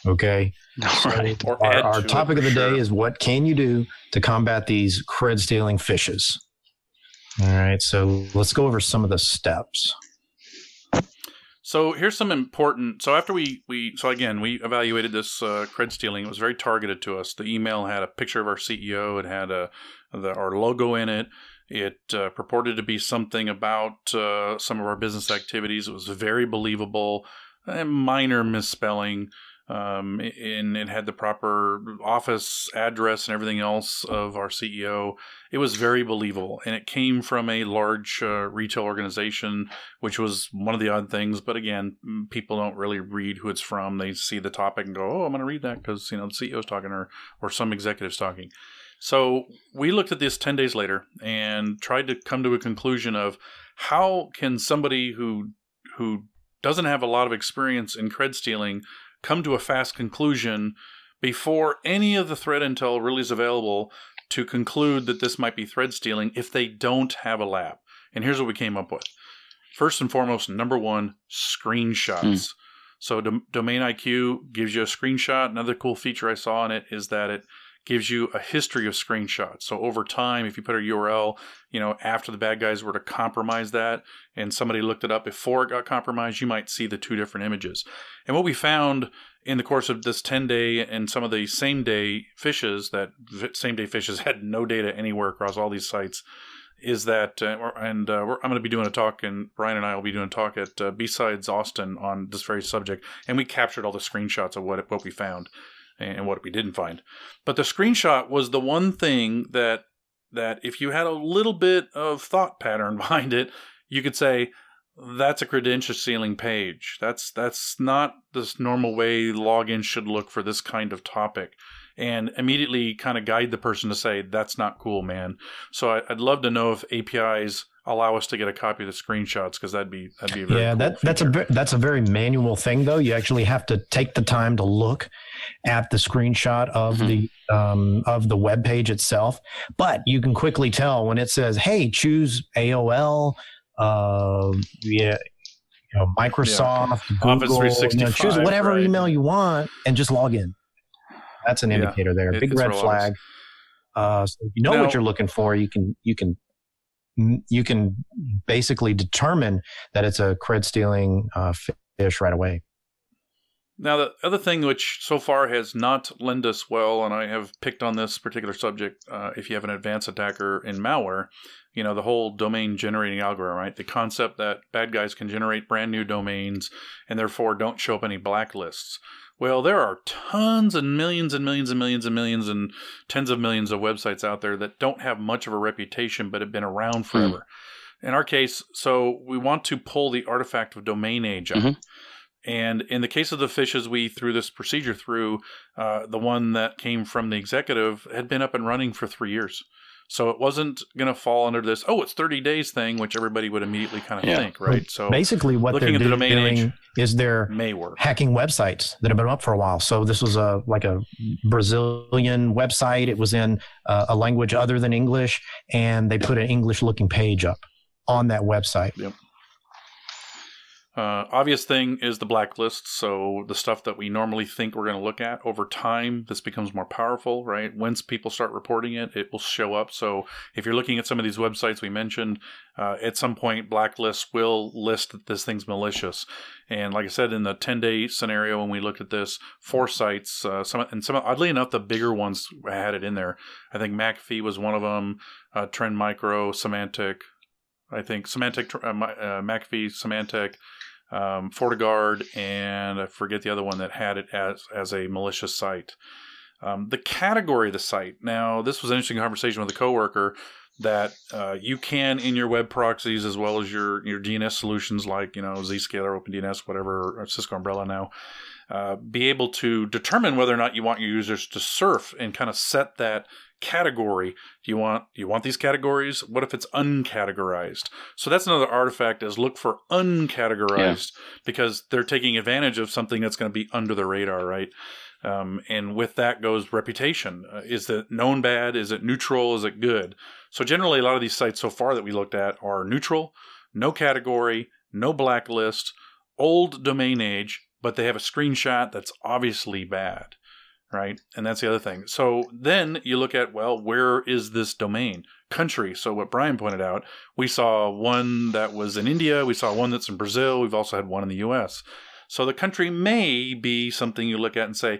Okay. Right. So our topic of the day is, what can you do to combat these cred stealing fishes? All right. So let's go over some of the steps. So here's some important. So after we evaluated this cred stealing. It was very targeted to us. The email had a picture of our CEO. It had our logo in it. It purported to be something about some of our business activities. It was very believable. A minor misspelling. And it had the proper office address and everything else of our CEO. It was very believable, and it came from a large retail organization, which was one of the odd things. But again, people don't really read who it's from. They see the topic and go, "Oh, I'm going to read that because the CEO's talking or some executive's talking." So we looked at this 10 days later and tried to come to a conclusion of how can somebody who doesn't have a lot of experience in cred stealing come to a fast conclusion before any of the threat intel really is available to conclude that this might be thread stealing if they don't have a lab. And here's what we came up with. First and foremost, number one, screenshots. So Domain IQ gives you a screenshot. Another cool feature I saw in it is that it gives you a history of screenshots. So over time, if you put a URL, after the bad guys were to compromise that and somebody looked it up before it got compromised, you might see the 2 different images. And what we found in the course of this 10-day and some of the same-day fishes, that same-day fishes had no data anywhere across all these sites, is that, I'm going to be doing a talk, and Brian and I will be doing a talk at B-Sides Austin on this very subject, and we captured all the screenshots of what we found and what we didn't find. But the screenshot was the one thing that if you had a little bit of thought pattern behind it, you could say, that's a credential stealing page. That's not this normal way login should look for this kind of topic. And immediately kind of guide the person to say, that's not cool, man. So I'd love to know if APIs allow us to get a copy of the screenshots, because that'd be a very cool that's a very manual thing, though. You actually have to take the time to look at the screenshot of the web page itself. But you can quickly tell when it says, "Hey, choose AOL." Microsoft, Google, Office 365, choose whatever right. email you want and just log in. That's an indicator there. Big it's red flag. So if you know what you're looking for, you can basically determine that it's a cred stealing fish right away. Now, the other thing which so far has not lent us well, and I have picked on this particular subject, if you have an advanced attacker in malware, the whole domain generating algorithm, right? The concept that bad guys can generate brand new domains and therefore don't show up any blacklists. Well, there are tons and millions and millions and millions and millions and tens of millions of websites out there that don't have much of a reputation but have been around forever. In our case, so we want to pull the artifact of domain age up. And in the case of the fishes we threw this procedure through, the one that came from the executive had been up and running for 3 years. So it wasn't going to fall under this, it's 30 days thing, which everybody would immediately kind of think, right? So basically what they're doing is they're hacking websites that have been up for a while. So this was like a Brazilian website. It was in a language other than English, and they put an English-looking page up on that website. Yep. Obvious thing is the blacklist. So the stuff that we normally think we're going to look at over time, this becomes more powerful, right? Once people start reporting it, it will show up. So if you're looking at some of these websites we mentioned, at some point blacklists will list that this thing's malicious. And like I said, in the 10-day scenario, when we looked at this, 4 sites, some oddly enough, the bigger ones had it in there. I think McAfee was one of them, Trend Micro, Symantec, McAfee, Symantec, FortiGuard, and I forget the other one that had it as a malicious site. The category of the site. Now, this was an interesting conversation with a coworker that you can, in your web proxies as well as your DNS solutions like Zscaler, OpenDNS, whatever, or Cisco Umbrella now, be able to determine whether or not you want your users to surf and kind of set that category. Do you want these categories? What if it's uncategorized? So that's another artifact, is look for uncategorized, because they're taking advantage of something that's going to be under the radar, right? And with that goes reputation. Is it known bad? Is it neutral? Is it good? So generally, a lot of these sites so far that we looked at are neutral, no category, no blacklist, old domain age, but they have a screenshot that's obviously bad, right? And that's the other thing. So then you look at, where is this domain? Country. So what Brian pointed out, we saw one that was in India. We saw one that's in Brazil. We've also had one in the U.S. So the country may be something you look at and say,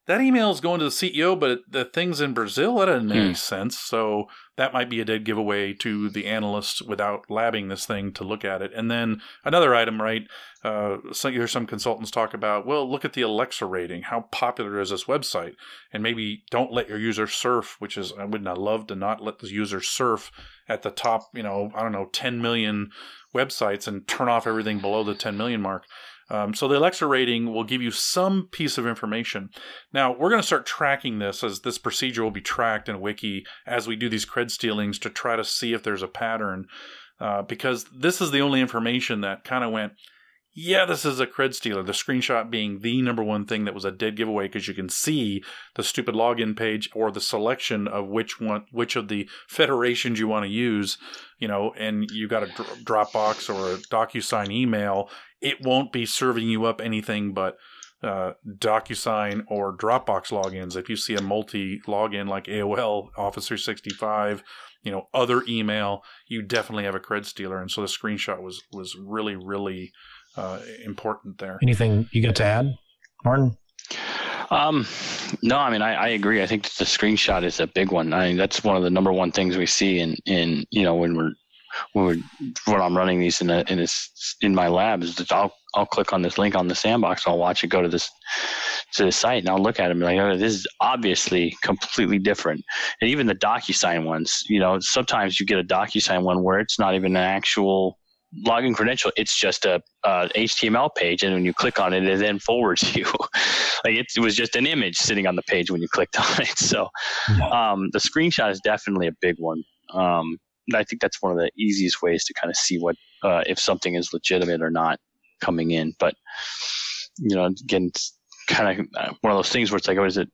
that email is going to the CEO, but the thing's in Brazil? That doesn't make any sense. So that might be a dead giveaway to the analyst without labbing this thing to look at it. And then another item, right? So you hear some consultants talk about, look at the Alexa rating. How popular is this website? And maybe don't let your user surf, which is, I would not love to not let the user surf at the top, 10 million websites and turn off everything below the 10 million mark. So the Alexa rating will give you some piece of information. Now, we're going to start tracking this, as this procedure will be tracked in a wiki as we do these cred stealings to try to see if there's a pattern, because this is the only information that kind of went, this is a cred stealer. The screenshot being the number one thing that was a dead giveaway, because you can see the stupid login page or the selection of which of the federations you want to use, and you got a Dropbox or a DocuSign email. It won't be serving you up anything but DocuSign or Dropbox logins. If you see a multi-login like AOL, Office 365, other email, you definitely have a cred stealer. And so the screenshot was really, really important there. Anything you got to add, Martin? No, I agree. I think the screenshot is a big one. That's one of the number one things we see in when I'm running these in my lab, is that I'll click on this link on the sandbox. I'll watch it go to the site, and I'll look at it and be like, this is obviously completely different. And even the DocuSign ones, sometimes you get a DocuSign one where it's not even an actual login credential. It's just a HTML page, and when you click on it, it then forwards you. It was just an image sitting on the page when you clicked on it. So the screenshot is definitely a big one. I think that's one of the easiest ways to kind of see what if something is legitimate or not coming in. But again, it's kind of one of those things where it's like, what is it?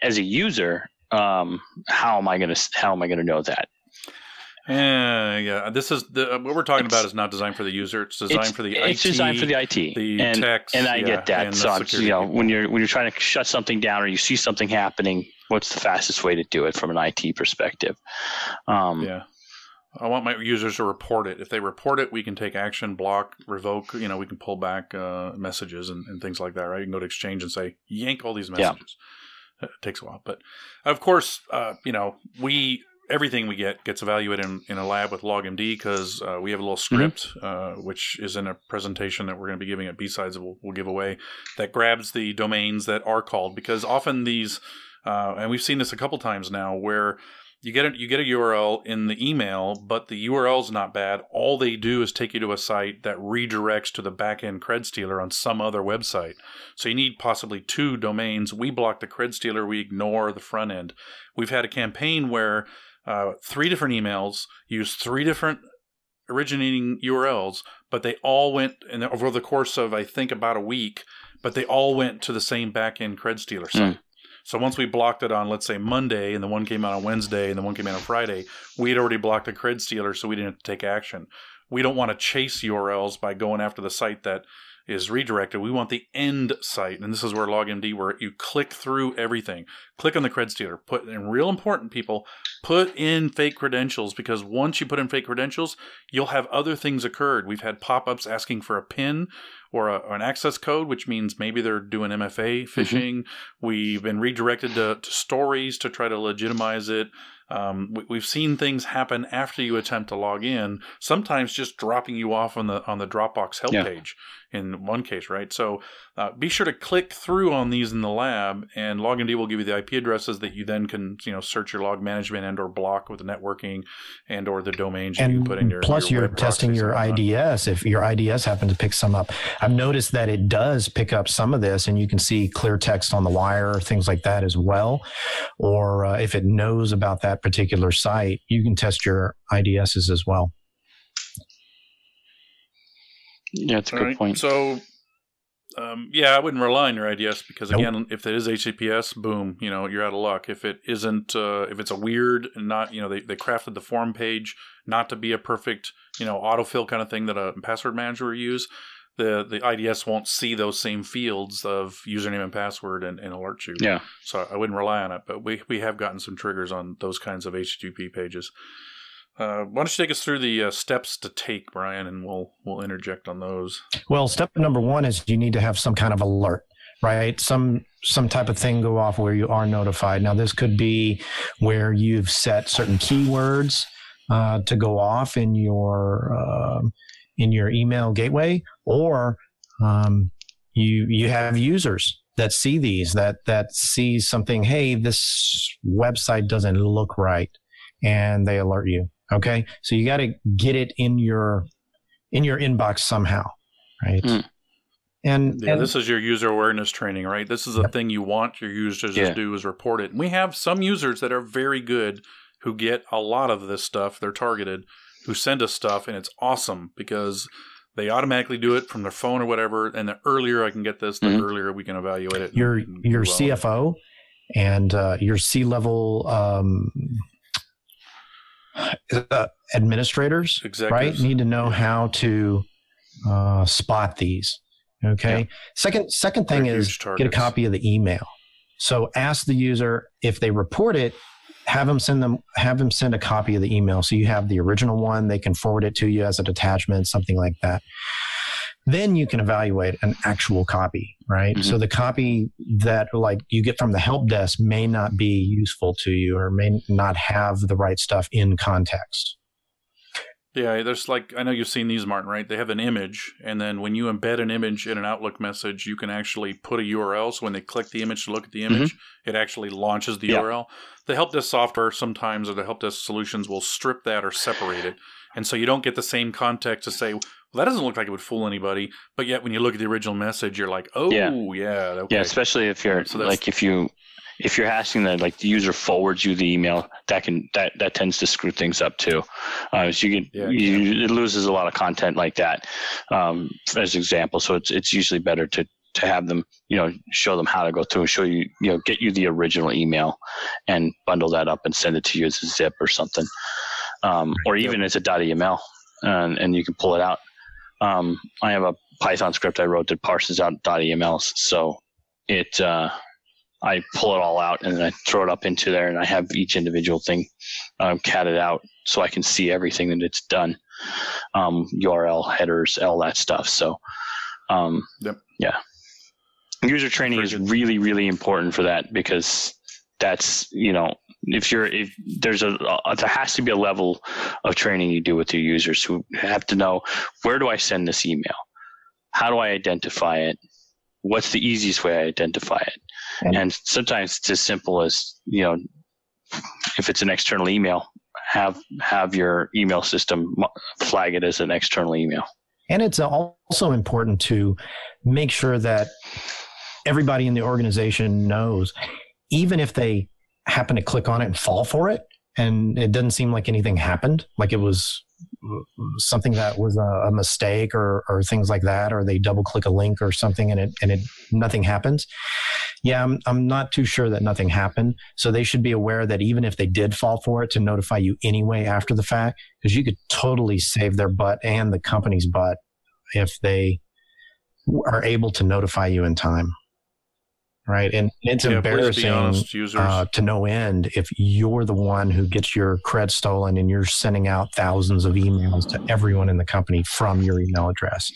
As a user, how am I going to know that? Yeah. This is what we're talking about is not designed for the user. It's designed for the IT. It's designed for the IT, the and techs, and I get that. So when you're trying to shut something down or you see something happening, what's the fastest way to do it from an IT perspective? Yeah. I want my users to report it. If they report it, we can take action, block, revoke. We can pull back messages and things like that, right? You can go to Exchange and say, yank all these messages. Yeah. It takes a while. But, of course, everything we get gets evaluated in a lab with LogMD because we have a little script, which is in a presentation that we're going to be giving at B-Sides we'll give away, that grabs the domains that are called. Because often these, and we've seen this a couple times now, where you get a URL in the email, but the URL is not bad. All they do is take you to a site that redirects to the back-end cred stealer on some other website. So you need possibly 2 domains. We block the cred stealer. We ignore the front end. We've had a campaign where 3 different emails use 3 different originating URLs, but they all went over the course of, I think, about a week, but they all went to the same back-end cred stealer site. So once we blocked it on, let's say, Monday, and the one came out on Wednesday, and the one came out on Friday, we had already blocked the cred stealer, so we didn't have to take action. We don't want to chase URLs by going after the site that is redirected. We want the end site, and this is where LogMD, where you click through everything. Click on the cred stealer. And real important, people, put in fake credentials, because once you put in fake credentials, you'll have other things occurred. We've had pop-ups asking for a PIN or an access code, which means maybe they're doing MFA phishing. We've been redirected to stories to try to legitimize it. We've seen things happen after you attempt to log in, sometimes just dropping you off on the Dropbox help page in one case, right? So be sure to click through on these in the lab, and LogMD will give you the IP addresses that you then can search your log management and or block with the networking and or the domains you put in your plus your you're testing your IDS. If your IDS happens to pick some up, I've noticed that it does pick up some of this, and you can see clear text on the wire, things like that as well. Or if it knows about that particular site, you can test your IDSs as well. Yeah, that's a good point. So, I wouldn't rely on your IDS because, again, if it is HTTPS, boom, you're out of luck. If it isn't, if it's a weird and not, they crafted the form page not to be a perfect, autofill kind of thing that a password manager would use, the IDS won't see those same fields of username and password and alert you. Yeah. So I wouldn't rely on it, but we have gotten some triggers on those kinds of HTTP pages. Why don't you take us through the steps to take, Brian, and we'll interject on those. Well, step number 1 is you need to have some kind of alert, right? Some type of thing go off where you are notified. Now, this could be where you've set certain keywords to go off in your email gateway, or you have users that see these, that see something, hey, this website doesn't look right, and they alert you. Okay, so you got to get it in your inbox somehow, right? And this is your user awareness training, right? This is the thing you want your users to do, is report it. And we have some users that are very good who get a lot of this stuff. They're targeted, who send us stuff, and it's awesome because they automatically do it from their phone or whatever. And the earlier I can get this, the earlier we can evaluate it. Your CFO and your C-level administrators, right, need to know how to spot these. Okay. Yeah. Second thing is get a copy of the email. So ask the user if they report it. Have them send a copy of the email. So you have the original one. They can forward it to you as an attachment, something like that. Then you can evaluate an actual copy, right? So the copy that you get from the help desk may not be useful to you, or may not have the right stuff in context. Yeah, there's I know you've seen these, Martin, right? They have an image, and then when you embed an image in an Outlook message, you can actually put a URL. So when they click the image to look at the image, it actually launches the URL. The help desk software sometimes, or the help desk solutions, will strip that or separate it. And so you don't get the same context to say, well, that doesn't look like it would fool anybody. But yet when you look at the original message, you're like, oh, okay. Yeah, especially if you're if you're asking that, the user forwards you the email, that tends to screw things up too. So it loses a lot of content like that, as an example. So it's usually better to have them, show them how to go through, show you, get you the original email and bundle that up and send it to you as a zip or something. or even as a .eml, and you can pull it out. I have a Python script I wrote that parses out .emls, so I pull it all out and then I throw it up into there, and I have each individual thing catted out so I can see everything that it's done, URL, headers, all that stuff. So, yeah, user training is really, really important for that, because that's, if there has to be a level of training you do with your users who have to know, where do I send this email? How do I identify it? What's the easiest way I identify it? And sometimes it's as simple as, if it's an external email, have your email system flag it as an external email. And it's also important to make sure that everybody in the organization knows, even if they happen to click on it and fall for it, and it doesn't seem like anything happened, like it was something that was a mistake or things like that, or they double click a link or something and nothing happens. Yeah, I'm not too sure that nothing happened. So they should be aware that even if they did fall for it, to notify you anyway after the fact, because you could totally save their butt and the company's butt if they are able to notify you in time. Right. And it's embarrassing to no end if you're the one who gets your cred stolen and you're sending out thousands of emails to everyone in the company from your email address.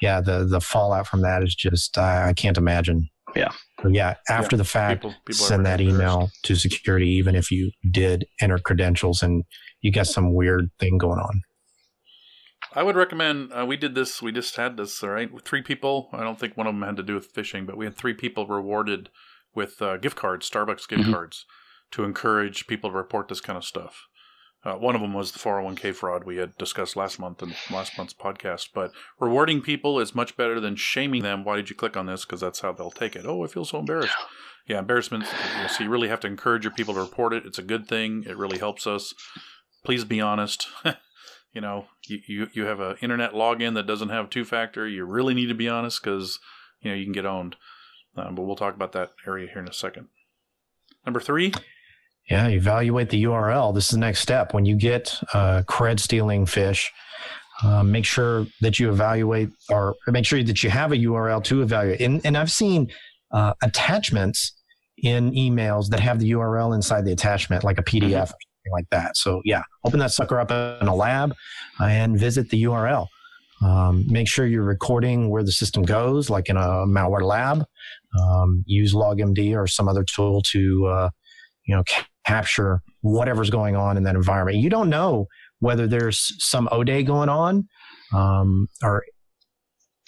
Yeah. The fallout from that is just, I can't imagine. Yeah. So after the fact, people send that email to security, even if you did enter credentials and you got some weird thing going on. I would recommend, we did this, we just had this, all right, with 3 people. I don't think one of them had to do with phishing, but we had 3 people rewarded with gift cards, Starbucks gift cards, to encourage people to report this kind of stuff. One of them was the 401k fraud we had discussed last month in last month's podcast. But rewarding people is much better than shaming them. Why did you click on this? Because that's how they'll take it. Oh, I feel so embarrassed. Yeah, embarrassment. So you really have to encourage your people to report it. It's a good thing. It really helps us. Please be honest. You have an internet login that doesn't have 2-factor. You really need to be honest, because you can get owned. But we'll talk about that area here in a second. Number 3. Yeah, evaluate the URL. This is the next step. When you get cred stealing fish, make sure that you evaluate, or make sure that you have a URL to evaluate. And I've seen attachments in emails that have the URL inside the attachment, like a PDF. Like that. So open that sucker up in a lab and visit the URL. Make sure you're recording where the system goes, like in a malware lab. Use LogMD or some other tool to capture whatever's going on in that environment. You don't know whether there's some ODay going on,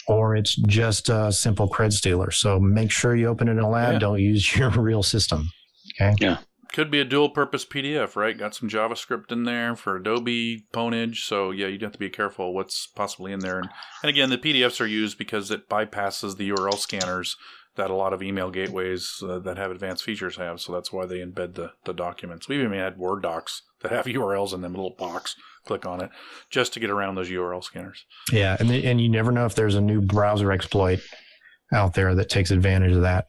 or it's just a simple cred stealer. So make sure you open it in a lab. Yeah. Don't use your real system. Okay. Yeah. Could be a dual-purpose PDF, right? Got some JavaScript in there for Adobe Ponage. So, you'd have to be careful what's possibly in there. And again, the PDFs are used because it bypasses the URL scanners that a lot of email gateways that have advanced features have. So that's why they embed the documents. We've even had Word docs that have URLs in them, a little box. Click on it just to get around those URL scanners. Yeah, and you never know if there's a new browser exploit out there that takes advantage of that.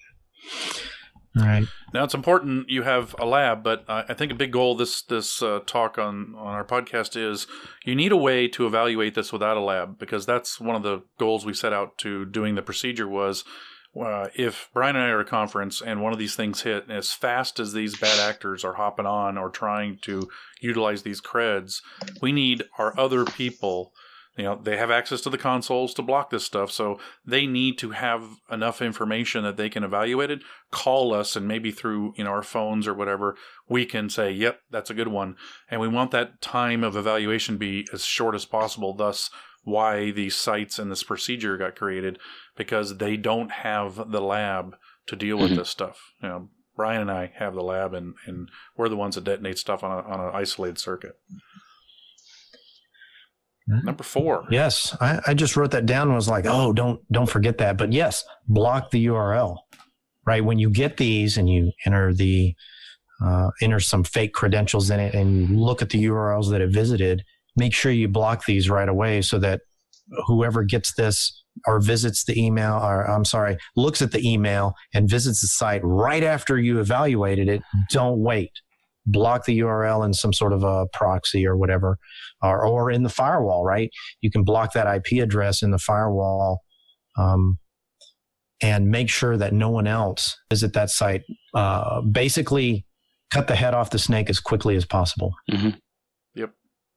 All right. Now, it's important you have a lab, but I think a big goal this talk on our podcast is you need a way to evaluate this without a lab, because that's one of the goals we set out to doing the procedure was if Brian and I are at a conference and one of these things hit, as fast as these bad actors are hopping on or trying to utilize these creds, we need our other people. They have access to the consoles to block this stuff, so they need to have enough information that they can evaluate it, call us, and maybe through our phones or whatever, we can say, yep, that's a good one. And we want that time of evaluation be as short as possible, thus why these sites and this procedure got created, because they don't have the lab to deal with this stuff. Brian and I have the lab, and we're the ones that detonate stuff on an isolated circuit. Number 4. Yes, I just wrote that down and was like, oh, don't forget that. But yes, block the URL. Right, when you get these and you enter some fake credentials in it and you look at the URLs that it visited, make sure you block these right away so that whoever gets this or visits the email, looks at the email and visits the site right after you evaluated it, don't wait. block the URL in some sort of a proxy or whatever, or in the firewall, right? You can block that IP address in the firewall, and make sure that no one else visit that site. Basically, cut the head off the snake as quickly as possible. Mm-hmm. Yep.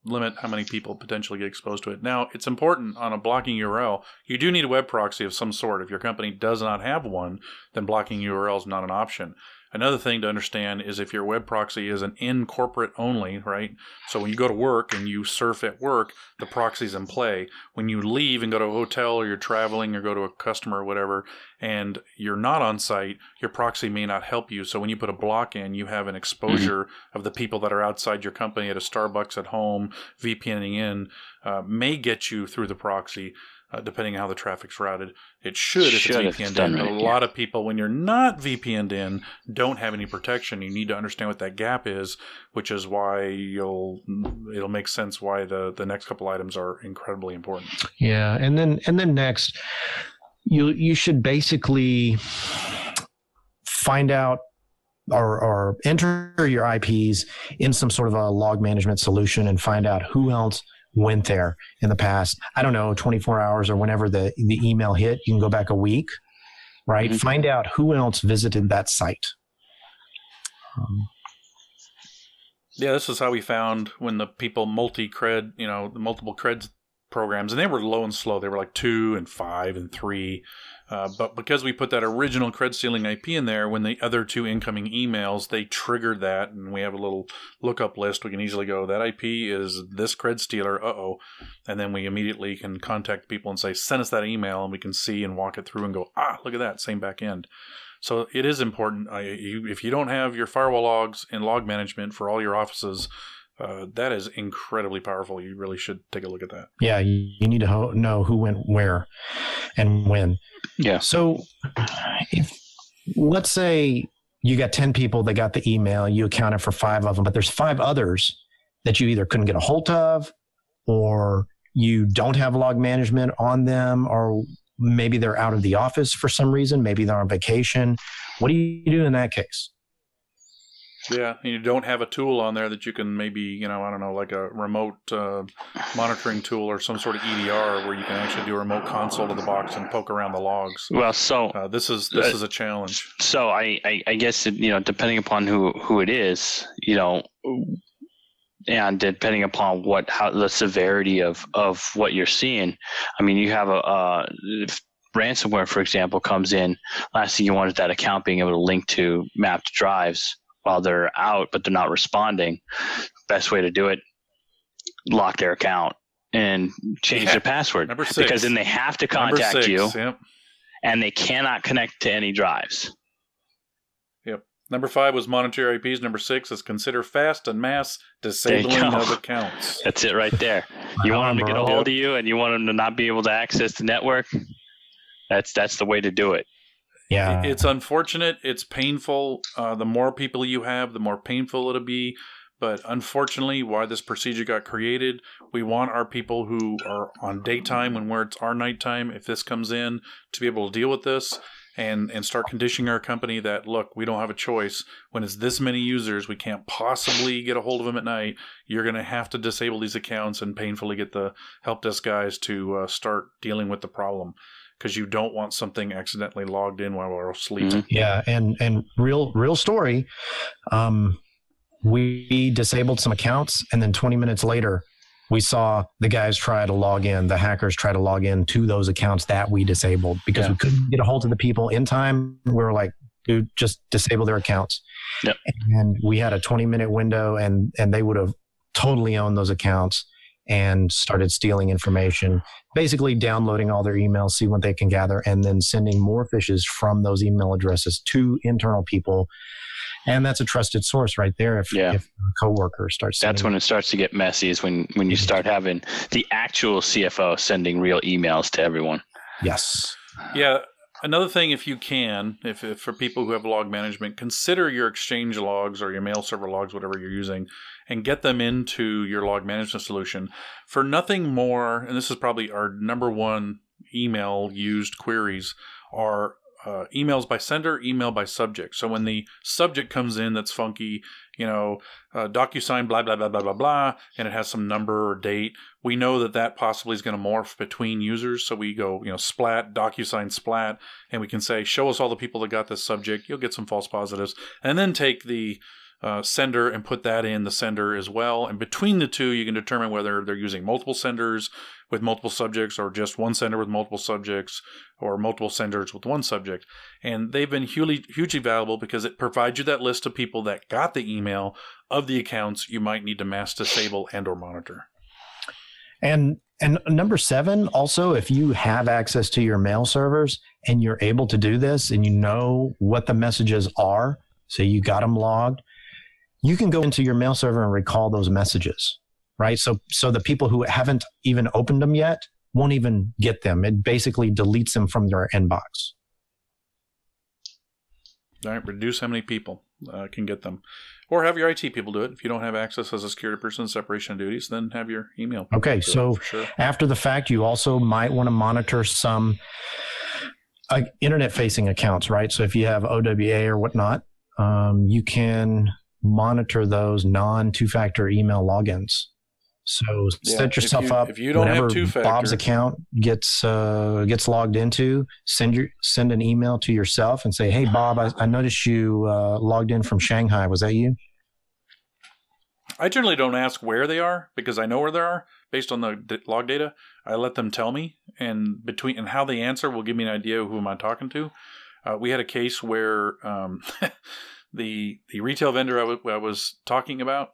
Limit how many people potentially get exposed to it. Now, it's important on a blocking URL, you do need a web proxy of some sort. If your company does not have one, then blocking URL is not an option. Another thing to understand is if your web proxy is an in corporate only, right? So when you go to work and you surf at work, the proxy's in play. When you leave and go to a hotel or you're traveling or go to a customer or whatever, and you're not on site, your proxy may not help you. So when you put a block in, you have an exposure of the people that are outside your company at a Starbucks at home, VPNing in, may get you through the proxy. Depending on how the traffic's routed. It should if it's VPN'd in. But a lot of people, when you're not VPN'd in, don't have any protection. You need to understand what that gap is, which is why it'll make sense why the next couple items are incredibly important. Yeah, and then next, you should basically find out or enter your IPs in some sort of a log management solution and find out who else went there in the past, I don't know, 24 hours or whenever the email hit. You can go back a week, right? Mm-hmm. Find out who else visited that site. Yeah, this is how we found when the people multi-cred, the multiple creds programs, and they were low and slow. They were like 2 and 5 and 3. But because we put that original cred stealing IP in there, when the other 2 incoming emails, they triggered that, and we have a little lookup list. We can easily go, that IP is this cred stealer, and then we immediately can contact people and say, send us that email, and we can see and walk it through and go, look at that, same back end. So it is important. If you don't have your firewall logs and log management for all your offices, that is incredibly powerful. You really should take a look at that. Yeah, you need to know who went where and when. Yeah. So let's say you got 10 people that got the email, you accounted for 5 of them, but there's 5 others that you either couldn't get a hold of, or you don't have log management on them, or maybe they're out of the office for some reason. Maybe they're on vacation. What do you do in that case? Yeah, and you don't have a tool on there that you can maybe, I don't know, like a remote monitoring tool or some sort of EDR where you can actually do a remote console to the box and poke around the logs. Well, so this is a challenge. So I guess depending upon who it is, and depending upon how the severity of what you're seeing, I mean, you have if ransomware, for example, comes in. Last thing you want is that account being able to link to mapped drives while they're out, but they're not responding. Best way to do it, lock their account and change their password. Number 6. Because then they have to contact you, yep. And they cannot connect to any drives. Yep. Number 5 was monitor IPs. Number 6 is consider fast and mass disabling of accounts. That's it right there. You want them to get a hold of you, and you want them to not be able to access the network. That's the way to do it. Yeah, it's unfortunate. It's painful. The more people you have, the more painful it'll be. But unfortunately, why this procedure got created, we want our people who are on daytime when it's our nighttime, if this comes in, to be able to deal with this and start conditioning our company that, look, we don't have a choice. When it's this many users, we can't possibly get a hold of them at night. You're going to have to disable these accounts and painfully get the help desk guys to start dealing with the problem. Because you don't want something accidentally logged in while we're asleep. Mm-hmm. Yeah, and real story. We disabled some accounts, and then 20 minutes later, we saw the guys try to log in. The hackers try to log in to those accounts that we disabled because we couldn't get a hold of the people in time. We were like, dude, just disable their accounts. Yep. And we had a 20-minute window, and they would have totally owned those accounts and started stealing information, basically downloading all their emails, see what they can gather, and then sending more phishes from those email addresses to internal people. And that's a trusted source right there. If a coworker starts, that's when it starts to get messy. Is when you start having the actual CFO sending real emails to everyone. Yes. Yeah. Another thing, if you can, if for people who have log management, consider your Exchange logs or your mail server logs, whatever you're using, and get them into your log management solution. For nothing more, and this is probably our number one email used queries, are emails by sender, email by subject. So when the subject comes in that's funky, DocuSign, blah, blah, blah, blah, blah, blah, and it has some number or date, we know that possibly is going to morph between users. So we go, splat, DocuSign splat, and we can say, show us all the people that got this subject. You'll get some false positives. And then take the sender and put that in the sender as well. And between the two, you can determine whether they're using multiple senders with multiple subjects, or just one sender with multiple subjects, or multiple senders with one subject. And they've been hugely valuable because it provides you that list of people that got the email of the accounts you might need to mass disable and or monitor. And number 7, also, if you have access to your mail servers and you're able to do this and you know what the messages are, so you got them logged, you can go into your mail server and recall those messages, right? So the people who haven't even opened them yet won't even get them. It basically deletes them from their inbox. All right, reduce how many people can get them. Or have your IT people do it. If you don't have access as a security person, separation of duties, then have your email. Okay, so sure. After the fact, you also might want to monitor some internet-facing accounts, right? So if you have OWA or whatnot, you can monitor those non-two-factor email logins. So set yourself up. If you don't have two-factor, Bob's account gets logged into, send an email to yourself and say, "Hey, Bob, I noticed you logged in from Shanghai. Was that you?" I generally don't ask where they are because I know where they are based on the log data. I let them tell me, and how they answer will give me an idea of who am I talking to. We had a case where the retail vendor I was talking about,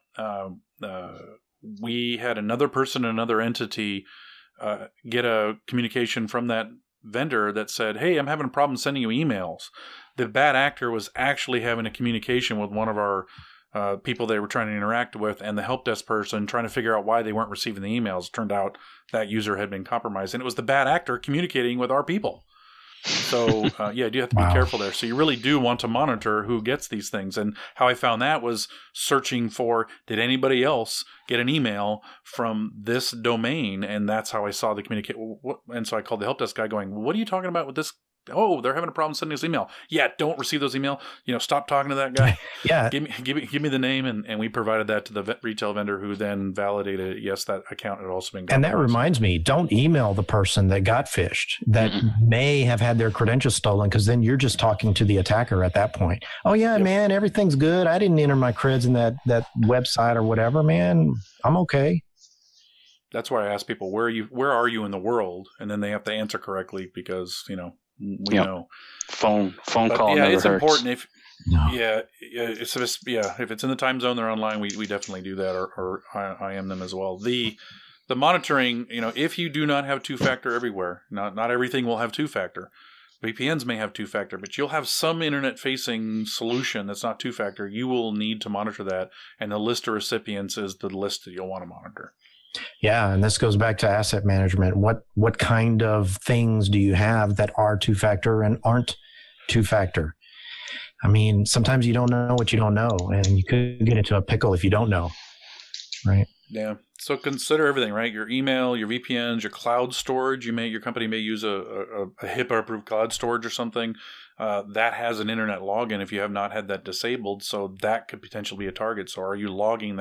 we had another person, another entity, get a communication from that vendor that said, "Hey, I'm having a problem sending you emails." The bad actor was actually having a communication with one of our people they were trying to interact with, and the help desk person trying to figure out why they weren't receiving the emails. Turned out that user had been compromised, and it was the bad actor communicating with our people. So, you do have to be careful there. So you really do want to monitor who gets these things. And how I found that was searching for, did anybody else get an email from this domain? And that's how I saw the communication. And so I called the help desk guy going, "What are you talking about with this? Oh, they're having a problem sending us email." "Yeah, don't receive those email. Stop talking to that guy." Yeah. Give me the name. And we provided that to the retail vendor, who then validated, yes, that account had also been compromised. And that reminds me, don't email the person that got phished, that may have had their credentials stolen, because then you're just talking to the attacker at that point. "Oh yeah, man, everything's good. I didn't enter my creds in that website or whatever, man. I'm okay." That's why I ask people, where are you in the world? And then they have to answer correctly because, we know. Phone call. Yeah, it's hurts. important. If it's in the time zone they're online, we definitely do that, or I am them as well. The monitoring, if you do not have two-factor everywhere, not everything will have two-factor. VPNs may have two-factor, but you'll have some internet-facing solution that's not two-factor. You will need to monitor that, and the list of recipients is the list that you'll want to monitor. Yeah, and this goes back to asset management. What kind of things do you have that are two-factor and aren't two-factor? I mean, sometimes you don't know what you don't know, and you could get into a pickle if you don't know, right? Yeah. So consider everything, right? Your email, your VPNs, your cloud storage. Your company may use a HIPAA-approved cloud storage or something that has an internet login if you have not had that disabled. So that could potentially be a target. So are you logging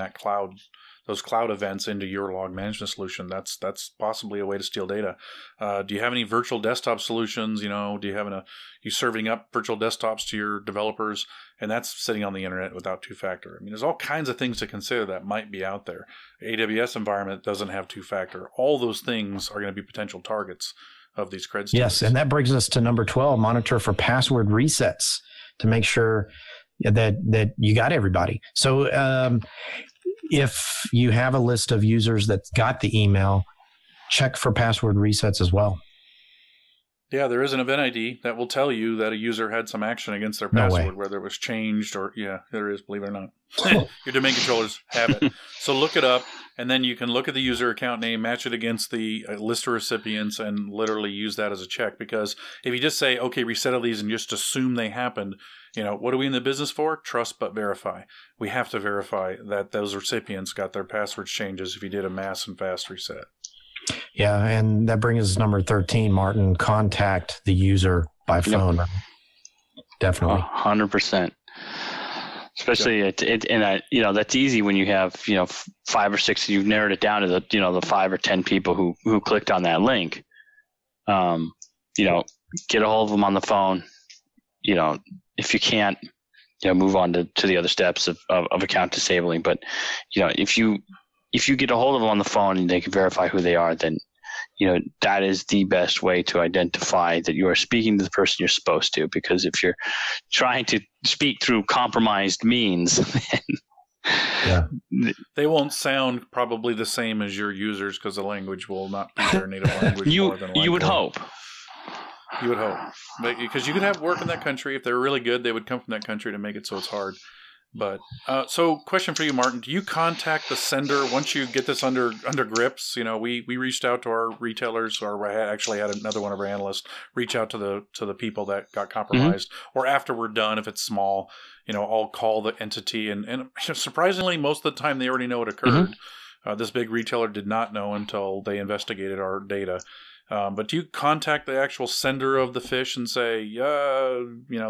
those cloud events into your log management solution? That's possibly a way to steal data. Do you have any virtual desktop solutions? Do you have you serving up virtual desktops to your developers, and that's sitting on the internet without two-factor? I mean, there's all kinds of things to consider that might be out there. AWS environment doesn't have two-factor. All those things are going to be potential targets of these creds. Yes, and that brings us to number 12, monitor for password resets to make sure that you got everybody. So if you have a list of users that got the email, check for password resets as well. Yeah, there is an event ID that will tell you that a user had some action against their password, whether it was changed or, there is, believe it or not. Your domain controllers have it. So look it up, and then you can look at the user account name, match it against the list of recipients, and literally use that as a check. Because if you just say, okay, reset all these and just assume they happened, what are we in the business for? Trust but verify. We have to verify that those recipients got their passwords changes if you did a mass and fast reset. Yeah, and that brings us number 13, Martin. Contact the user by phone. Definitely. 100%. Especially that's easy when you have 5 or 6. You've narrowed it down to the 5 or 10 people who clicked on that link. Get a hold of them on the phone. If you can't, move on to the other steps of account disabling. But if you get a hold of them on the phone and they can verify who they are, then that is the best way to identify that you are speaking to the person you're supposed to. Because if you're trying to speak through compromised means, they won't sound probably the same as your users because the language will not be their native language. more than likely. You would hope. You would hope, because you could have work in that country. If they're really good, they would come from that country to make it so it's hard. But so, question for you, Martin: do you contact the sender once you get this under grips? We reached out to our retailers, or I actually had another one of our analysts reach out to the people that got compromised, or after we're done, if it's small, I'll call the entity, and surprisingly, most of the time they already know it occurred. This big retailer did not know until they investigated our data. But do you contact the actual sender of the fish and say,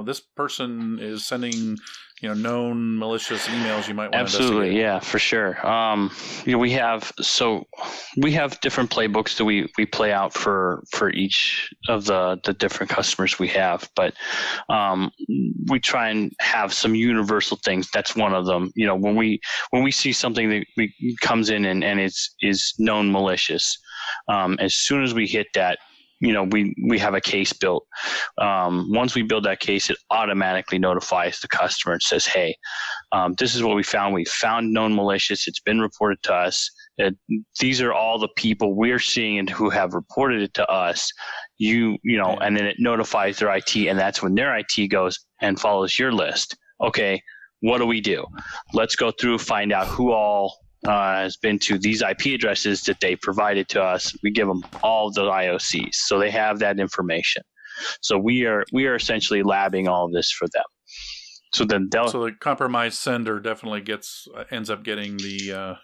this person is sending, known malicious emails you might want to investigate? Absolutely, yeah, for sure. We have different playbooks that we play out for each of the different customers we have, but we try and have some universal things. That's one of them. When we see something that comes in and is known malicious, as soon as we hit that, we have a case built. Once we build that case, it automatically notifies the customer and says, hey, this is what we found. We found known malicious. It's been reported to us. These are all the people we're seeing and who have reported it to us. And then it notifies their IT, and that's when their IT goes and follows your list. Okay, what do we do? Let's go through, find out who all has been to these IP addresses that they provided to us. We give them all the IOCs, so they have that information. So we are essentially labbing all of this for them. So then the compromised sender definitely ends up getting the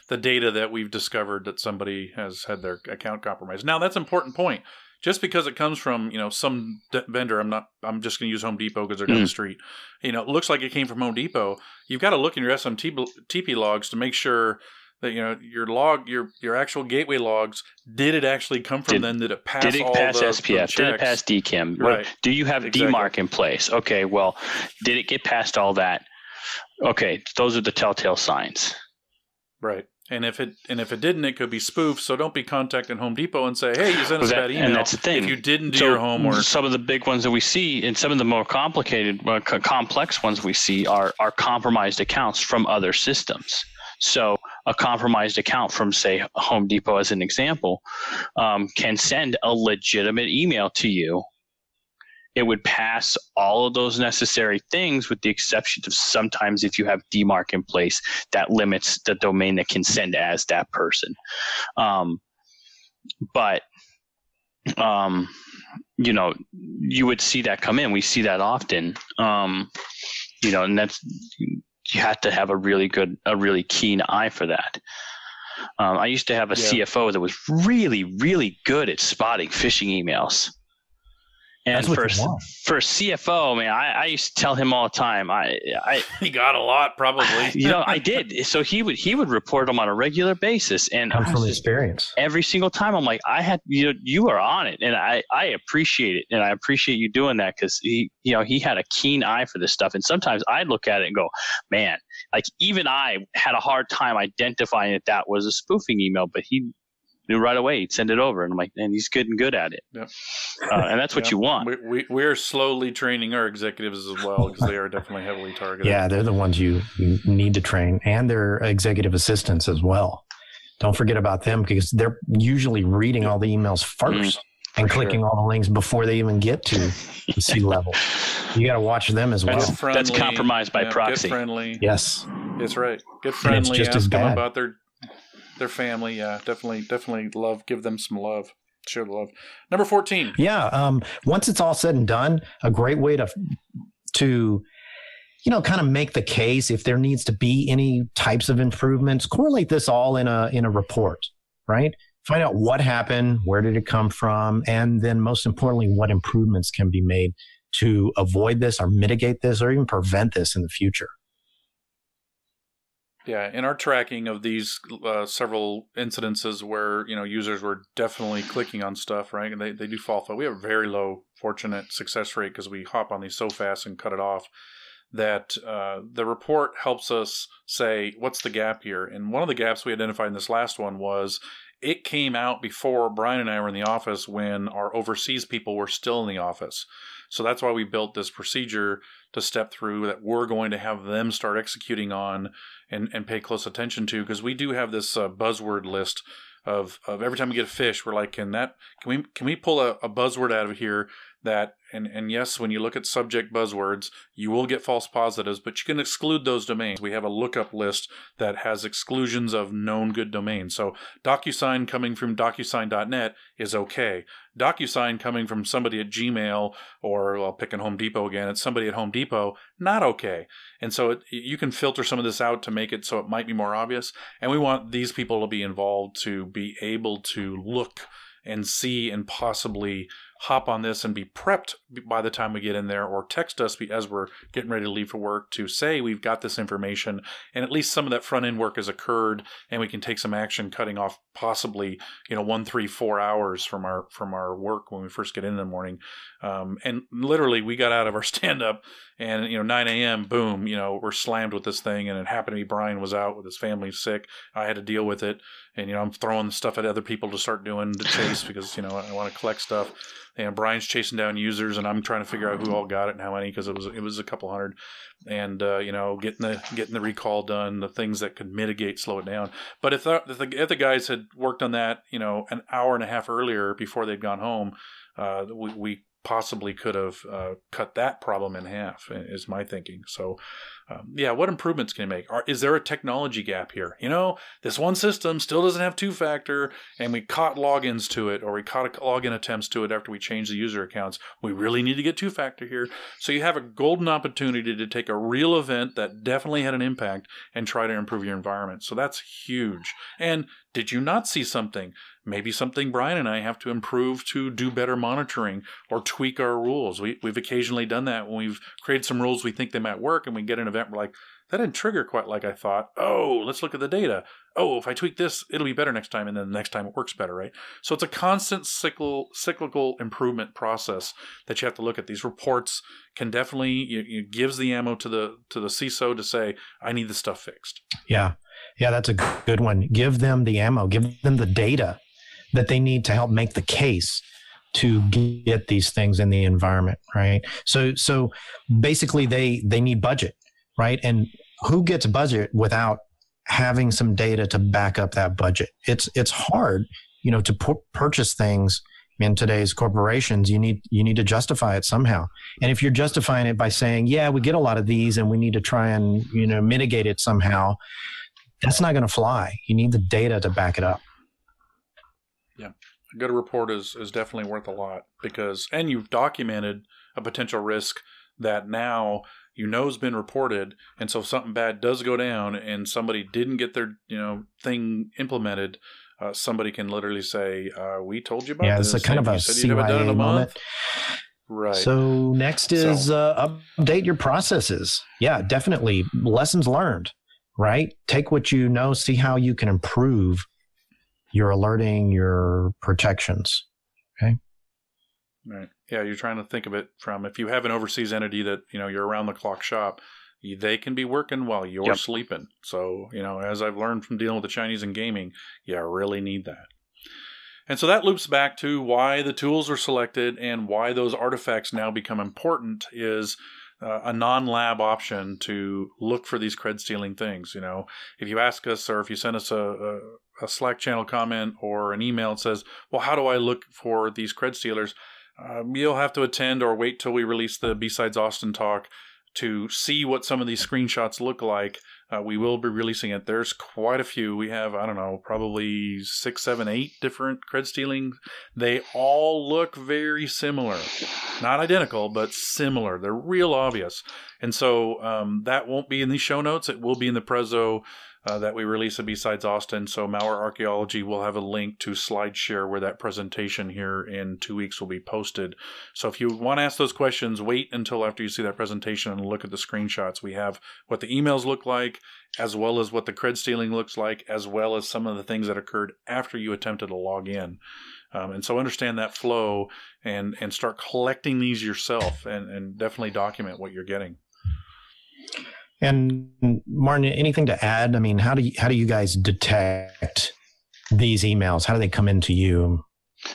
the data that we've discovered that somebody has had their account compromised. Now that's an important point. Just because it comes from some vendor, I'm just going to use Home Depot because they're down the street. It looks like it came from Home Depot. You've got to look in your SMTP logs to make sure that your actual gateway logs. Did it actually come from them? Did it pass? Did it pass SPF? Did it pass DKIM? Right. Do you have DMARC in place? Okay. Well, did it get past all that? Okay, those are the telltale signs. Right. And if it didn't, it could be spoofed. So don't be contacting Home Depot and say, "Hey, you sent us a bad email." And that's the thing. If you didn't do your homework, some of the big ones that we see, and some of the more complicated, complex ones we see are compromised accounts from other systems. So a compromised account from, say, Home Depot, as an example, can send a legitimate email to you. It would pass all of those necessary things, with the exception of sometimes if you have DMARC in place, that limits the domain that can send as that person. But you would see that come in. We see that often. And that's, you have to have a really keen eye for that. I used to have a CFO that was really, really good at spotting phishing emails. And for a CFO, man, I used to tell him all the time. He got a lot, probably. I did. So he would report them on a regular basis, and from experience. Every single time, I'm like, you are on it, and I appreciate it, and I appreciate you doing that, because he had a keen eye for this stuff. And sometimes I'd look at it and go, man, like even I had a hard time identifying that was a spoofing email, but he knew right away. He'd send it over, and I'm like, man, he's good at it. Yep. And that's what you want. We're slowly training our executives as well, because they are definitely heavily targeted. Yeah, they're the ones you need to train, and their executive assistants as well. Don't forget about them, because they're usually reading all the emails first and clicking all the links before they even get to the C-level. You got to watch them as well. That's compromised by proxy. Get friendly. Yes. That's right. Get friendly. It's just ask as bad. them about their family. Yeah, definitely love. Give them some love. Share the love. Number 14. Yeah. Once it's all said and done, a great way to kind of make the case, if there needs to be any types of improvements, correlate this all in a report, right? Find out what happened, where did it come from, and then most importantly, what improvements can be made to avoid this or mitigate this or even prevent this in the future. Yeah, in our tracking of these several incidences where users were definitely clicking on stuff, right, and they do fall through. We have a very low fortunate success rate because we hop on these so fast and cut it off. That the report helps us say what's the gap here, and one of the gaps we identified in this last one was it came out before Brian and I were in the office when our overseas people were still in the office. So that's why we built this procedure to step through that we're going to have them start executing on and pay close attention to, because we do have this buzzword list of every time we get a fish, we're like, can we pull a buzzword out of here that, and yes, when you look at subject buzzwords, you will get false positives, but you can exclude those domains. We have a lookup list that has exclusions of known good domains. So DocuSign coming from DocuSign.net is okay. DocuSign coming from somebody at Gmail, or I'll pick in Home Depot again, it's somebody at Home Depot, not okay. And so you can filter some of this out to make it so it might be more obvious. And we want these people to be involved to be able to look and see and possibly hop on this and be prepped by the time we get in there, or text us as we're getting ready to leave for work to say we've got this information and at least some of that front end work has occurred and we can take some action, cutting off possibly 1, 3, 4 hours from our work when we first get in the morning. And literally we got out of our stand up and 9 a.m. boom, we're slammed with this thing. And it happened to be Brian was out with his family sick. I had to deal with it, and I'm throwing stuff at other people to start doing the chase because I want to collect stuff. And Brian's chasing down users, and I'm trying to figure out who all got it and how many, because it was a couple hundred. And getting the recall done, the things that could mitigate, slow it down. But if the guys had worked on that, an hour and a half earlier before they'd gone home, we possibly could have cut that problem in half, is my thinking. So, what improvements can you make? Is there a technology gap here? This one system still doesn't have two-factor, and we caught logins to it, or we caught login attempts to it after we changed the user accounts. We really need to get two-factor here. So you have a golden opportunity to take a real event that definitely had an impact and try to improve your environment. So that's huge. And did you not see something? Maybe something Brian and I have to improve to do better monitoring or tweak our rules. We've occasionally done that when we've created some rules we think they might work, and we get an event, we're like, that didn't trigger quite like I thought. Oh, let's look at the data. Oh, if I tweak this, it'll be better next time, and then the next time it works better, right? So it's a constant cyclical improvement process that you have to look at. These reports can definitely gives the ammo to the CISO to say, I need this stuff fixed. Yeah, that's a good one. Give them the ammo, give them the data that they need to help make the case to get these things in the environment, right? So basically they need budget, right? And who gets budget without having some data to back up that budget? It's hard, to purchase things in today's corporations. You need to justify it somehow. And if you're justifying it by saying, yeah, we get a lot of these and we need to try and, mitigate it somehow, that's not going to fly. You need the data to back it up. Yeah. A good report is definitely worth a lot and you've documented a potential risk that now has been reported. And so if something bad does go down and somebody didn't get their, thing implemented, somebody can literally say, we told you about this. Yeah, it's a kind of a CYA moment. Right. So next is update your processes. Yeah, definitely. Lessons learned, right? Take what you know, see how you can improve your alerting, your protections. Okay. Right. Yeah, you're trying to think of it from, if you have an overseas entity that, you're around the clock shop, they can be working while you're sleeping. So, as I've learned from dealing with the Chinese in gaming, you really need that. And so that loops back to why the tools were selected and why those artifacts now become important is a non-lab option to look for these cred stealing things. If you ask us, or if you send us a Slack channel comment or an email that says, well, how do I look for these cred stealers? You'll have to attend or wait till we release the B-Sides Austin talk to see what some of these screenshots look like. We will be releasing it. There's quite a few. We have, probably 6, 7, 8 different cred stealing. They all look very similar. Not identical, but similar. They're real obvious. And so that won't be in the show notes. It will be in the Prezzo that we release at B-Sides Austin. So Malware Archaeology will have a link to SlideShare where that presentation here in 2 weeks will be posted. So if you want to ask those questions, wait until after you see that presentation and look at the screenshots. We have what the emails look like, as well as what the cred stealing looks like, as well as some of the things that occurred after you attempted to log in. And so understand that flow and start collecting these yourself and definitely document what you're getting. And Martin, anything to add? I mean, how do you guys detect these emails? How do they come into you?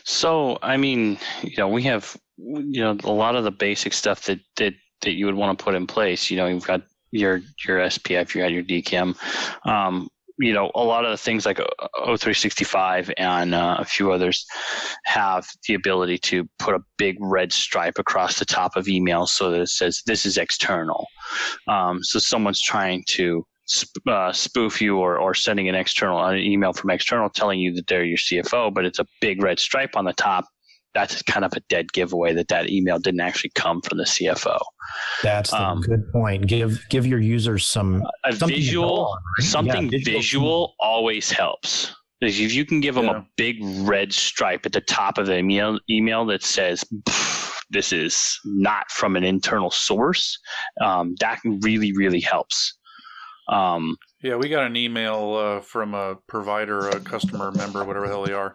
So, I mean, we have, a lot of the basic stuff that you would want to put in place. You've got your SPF, you had your DKIM. A lot of the things like O365 and a few others have the ability to put a big red stripe across the top of emails so that it says this is external. So someone's trying to spoof you or sending an email from external telling you that they're your CFO, but it's a big red stripe on the top. That's kind of a dead giveaway that email didn't actually come from the CFO. That's a good point. Give your users something visual. Visual always helps. If you can give them a big red stripe at the top of the email that says this is not from an internal source, that really, really helps. Yeah, we got an email from a provider, a customer member, whatever the hell they are.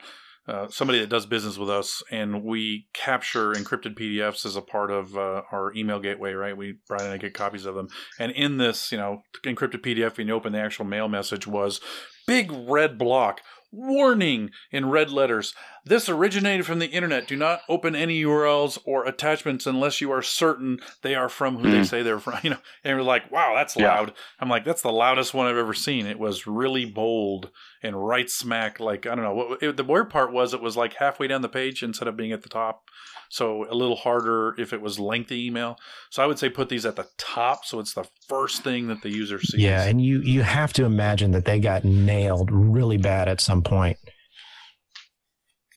Somebody that does business with us, and we capture encrypted PDFs as a part of our email gateway, right? Brian and I get copies of them. And in this, encrypted PDF, when you open the actual mail message, was big red block, warning in red letters. This originated from the internet. Do not open any URLs or attachments unless you are certain they are from who they say they're from. And we're like, wow, that's loud. I'm like, that's the loudest one I've ever seen. It was really bold and right smack. Like, I don't know. The weird part was it was like halfway down the page instead of being at the top. So a little harder if it was lengthy email. So I would say put these at the top so it's the first thing that the user sees. Yeah, and you have to imagine that they got nailed really bad at some point.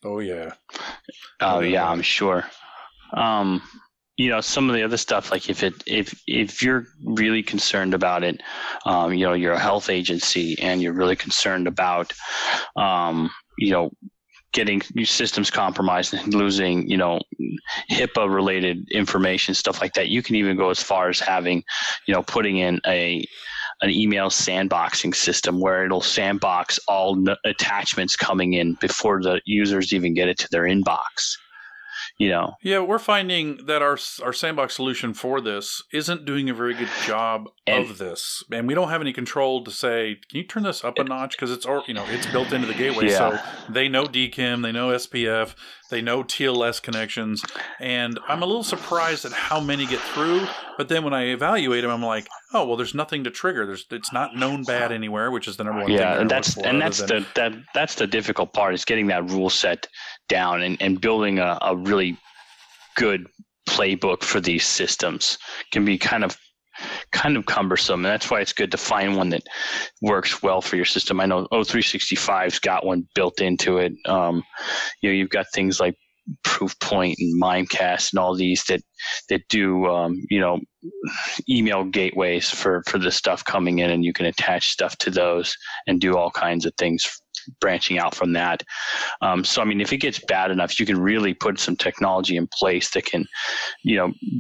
Oh, yeah. Oh, yeah, I'm sure. Some of the other stuff, like if you're really concerned about it, you're a health agency and you're really concerned about, getting your systems compromised and losing, HIPAA related information, stuff like that. You can even go as far as having, putting in an email sandboxing system where it'll sandbox all attachments coming in before the users even get it to their inbox. Yeah, we're finding that our sandbox solution for this isn't doing a very good job of this, and we don't have any control to say, can you turn this up a notch? Because it's built into the gateway, so they know DKIM, they know SPF, they know TLS connections, and I'm a little surprised at how many get through. But then when I evaluate them, I'm like, oh well, there's nothing to trigger. It's not known bad anywhere, which is the number one thing. Yeah, and that's the difficult part is getting that rule set down and building a really good playbook for these systems can be kind of cumbersome, and that's why it's good to find one that works well for your system. I know O365's got one built into it. You've got things like Proofpoint and Mimecast and all these that do email gateways for this stuff coming in, and you can attach stuff to those and do all kinds of things branching out from that. So, I mean, if it gets bad enough, you can really put some technology in place that can,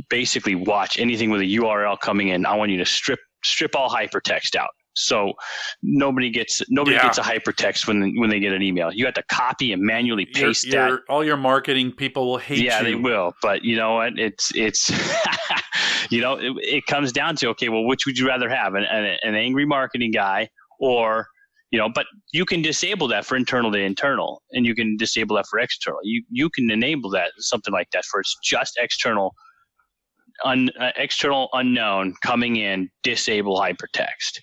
basically watch anything with a URL coming in. I want you to strip all hypertext out. So nobody gets a hypertext when they get an email. You have to copy and manually paste that. All your marketing people will hate you. Yeah, they will. But you know what? It's it comes down to, okay, well, which would you rather have, an angry marketing guy or but you can disable that for internal to internal, and you can disable that for external. You can enable that, something like that, for it's just external unknown coming in, disable hypertext.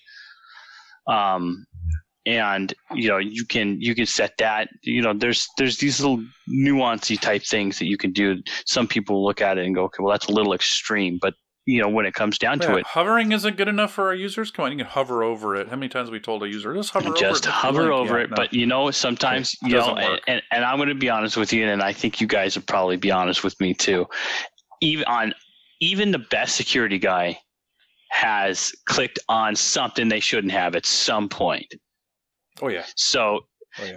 And you can set that. There's these little nuancy type things that you can do. Some people look at it and go, okay, well, that's a little extreme, but when it comes down to it, hovering isn't good enough for our users. Come on, you can hover over it. How many times have we told a user just hover over it? Just hover over it. But sometimes and I'm going to be honest with you, and I think you guys will probably be honest with me too. Even the best security guy has clicked on something they shouldn't have at some point. Oh yeah. So,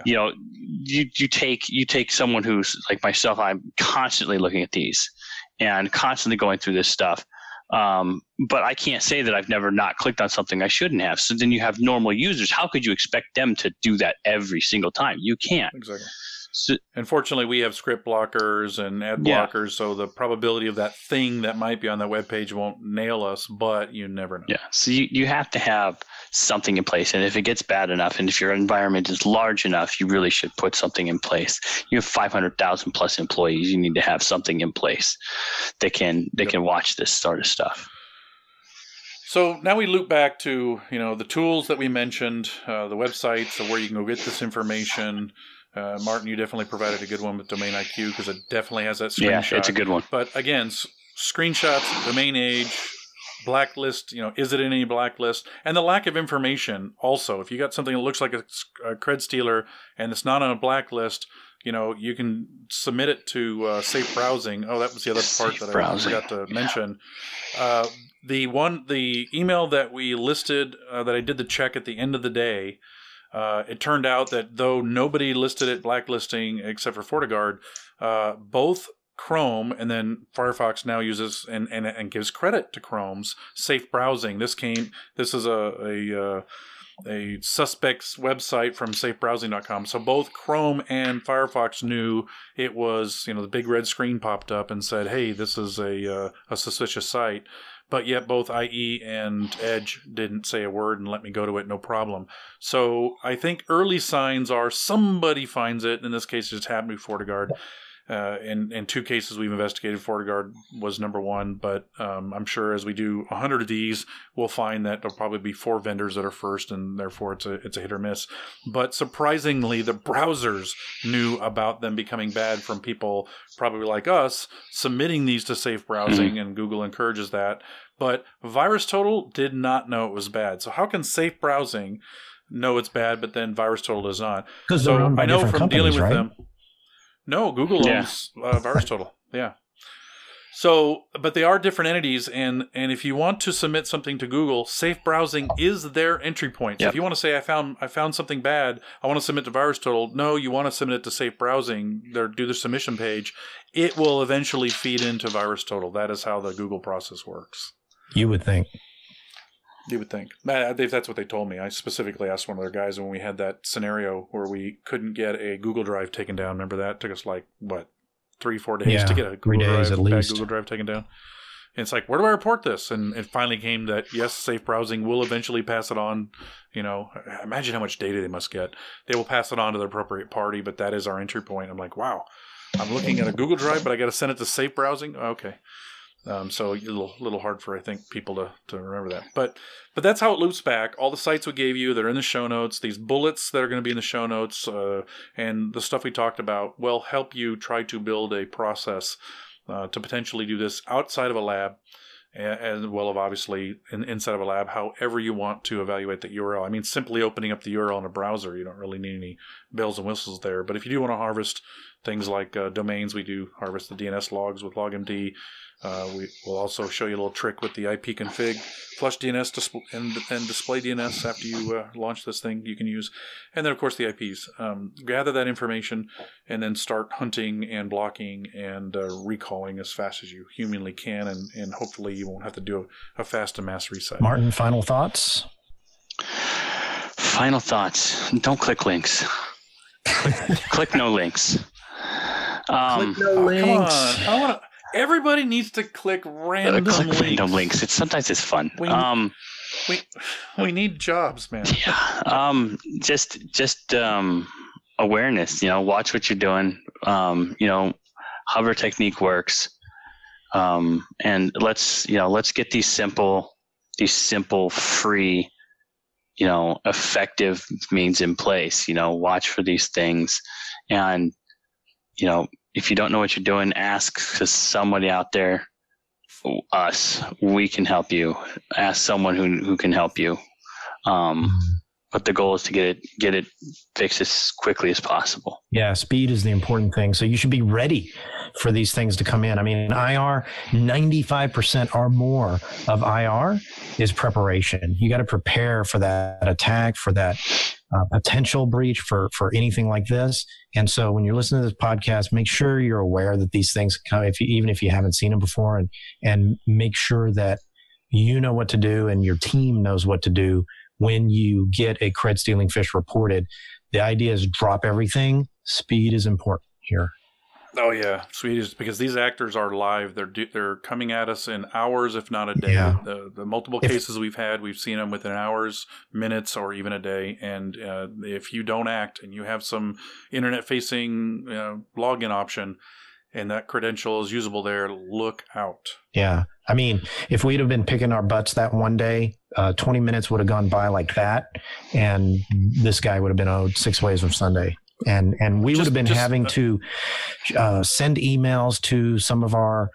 you know, you take someone who's like myself. I'm constantly looking at these and constantly going through this stuff. But I can't say that I've never not clicked on something I shouldn't have. So then you have normal users. How could you expect them to do that every single time? You can't. Exactly. So, unfortunately, we have script blockers and ad blockers, so the probability of that thing that might be on that web page won't nail us, but you never know. Yeah, so you have to have something in place, and if it gets bad enough, and if your environment is large enough, you really should put something in place. You have 500,000 plus employees, you need to have something in place that can watch this sort of stuff. So now we loop back to the tools that we mentioned, the websites, where you can go get this information. Martin, you definitely provided a good one with Domain IQ because it definitely has that screenshot. Yeah, it's a good one. But again, screenshots, domain age, blacklist, is it in any blacklist? And the lack of information also. If you got something that looks like a cred stealer and it's not on a blacklist, you can submit it to safe browsing. Oh, that was the other part that I forgot to mention. The email that we listed that I did the check at the end of the day, it turned out that though nobody listed it blacklisting except for FortiGuard, both Chrome and then Firefox now uses and gives credit to Chrome's safe browsing. This is a suspect's website from safebrowsing.com. So both Chrome and Firefox knew it was, the big red screen popped up and said, hey, this is a suspicious site. But yet both IE and Edge didn't say a word and let me go to it, no problem. So I think early signs are somebody finds it. In this case, it just happened to be FortiGuard. In two cases we've investigated, FortiGuard was number one, but I'm sure as we do 100 of these, we'll find that there'll probably be 4 vendors that are first, and therefore it's a hit or miss. But surprisingly, the browsers knew about them becoming bad from people probably like us submitting these to safe browsing, and Google encourages that. But VirusTotal did not know it was bad. So how can safe browsing know it's bad, but then VirusTotal does not? Because they're owned by different companies, with right? them. No, Google owns VirusTotal. Yeah. So, but they are different entities, and if you want to submit something to Google, safe browsing is their entry point. So if you want to say, I found something bad, I want to submit to VirusTotal. No, you want to submit it to safe browsing. Do the submission page. It will eventually feed into VirusTotal. That is how the Google process works. You would think. You would think. That's what they told me. I specifically asked one of their guys when we had that scenario where we couldn't get a Google Drive taken down. Remember that? It took us 3-4 days to get a Google Drive taken down. And it's like, where do I report this? And it finally came that, yes, safe browsing will eventually pass it on. Imagine how much data they must get. They will pass it on to the appropriate party, but that is our entry point. I'm like, wow, I'm looking at a Google Drive, but I got to send it to safe browsing? Okay. So a little hard for, I think, people to remember that. But that's how it loops back. All the sites we gave you, they're in the show notes. These bullets that are going to be in the show notes and the stuff we talked about will help you try to build a process to potentially do this outside of a lab, as well as obviously inside of a lab, however you want to evaluate the URL. I mean, simply opening up the URL in a browser, you don't really need any bells and whistles there. But if you do want to harvest things like domains, we do harvest the DNS logs with LogMD. We will also show you a little trick with the IP config, flush DNS and display DNS after you launch this thing you can use. And then, of course, the IPs. Gather that information and then start hunting and blocking and recalling as fast as you humanly can. And hopefully you won't have to do a fast and mass reset. Martin, final thoughts? Final thoughts. Don't click links. Click no links. Click no links. Come on. Everybody needs to click random links. Random links. Sometimes it's fun. We need jobs, man. Yeah. Just awareness. Watch what you're doing. Hover technique works. And let's get these simple, free, effective means in place. Watch for these things, and if you don't know what you're doing, ask somebody out there, us, we can help you. Ask someone who can help you. But the goal is to get it fixed as quickly as possible. Yeah, speed is the important thing. So you should be ready for these things to come in. I mean, IR, 95% or more of IR is preparation. You got to prepare for that attack, for that potential breach, for anything like this. And so when you're listening to this podcast, make sure you're aware that these things come, even if you haven't seen them before, and make sure that you know what to do and your team knows what to do when you get a cred stealing fish reported. The idea is drop everything. Speed is important here. Oh yeah, Swedish, because these actors are live. They're coming at us in hours, if not a day. Yeah. The multiple cases we've had, we've seen them within hours, minutes, or even a day. And if you don't act and you have some internet-facing login option, and that credential is usable there, look out. Yeah. I mean, if we'd have been picking our butts that one day, 20 minutes would have gone by like that, and this guy would have been owed 6 ways of Sunday. And we would have been having to send emails to some of our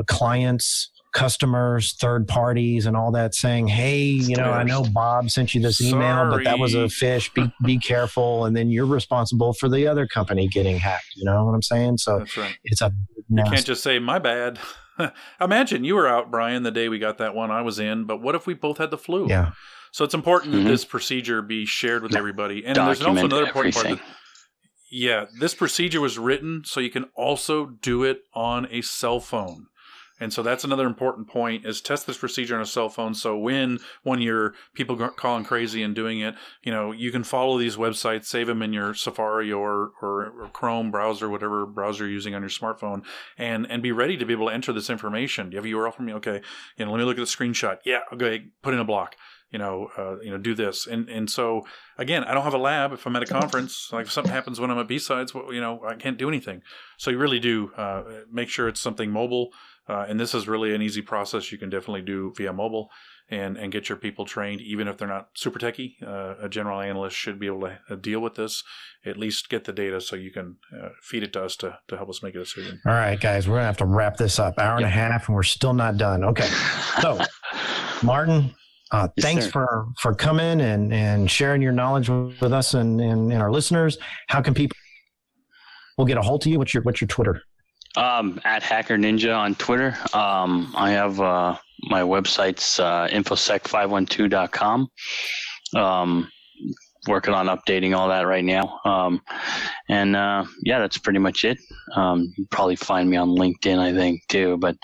clients, customers, third parties, and all that, saying, "Hey, I know Bob sent you this email, but that was a fish. Be careful." And then you're responsible for the other company getting hacked. You know what I'm saying? So that's right. It's a you can't just say my bad. Imagine you were out, Brian, the day we got that one. I was in, but what if we both had the flu? Yeah. So it's important that this procedure be shared with everybody. And there's also another important part. Yeah, this procedure was written so you can also do it on a cell phone. And so that's another important point, is test this procedure on a cell phone. So when your people calling crazy and doing it, you can follow these websites, save them in your Safari or Chrome browser, whatever browser you're using on your smartphone, and be ready to be able to enter this information. Do you have a URL for me? Okay. Let me look at the screenshot. Yeah. Okay. Put in a block. Do this. And so again, I don't have a lab. If I'm at a conference, like if something happens when I'm at B-Sides, I can't do anything. So you really do make sure it's something mobile. And this is really an easy process you can definitely do via mobile and get your people trained, even if they're not super techie. A general analyst should be able to deal with this, at least get the data so you can feed it to us to help us make a decision. All right, guys, we're going to have to wrap this up. Hour and a half, and we're still not done. Okay. So, Martin, thanks for coming and sharing your knowledge with us and our listeners. How can people get a hold of you? What's your Twitter? At Hacker Ninja on Twitter. I have my website's infosec512.com. Working on updating all that right now. That's pretty much it. You probably find me on LinkedIn, I think, too. But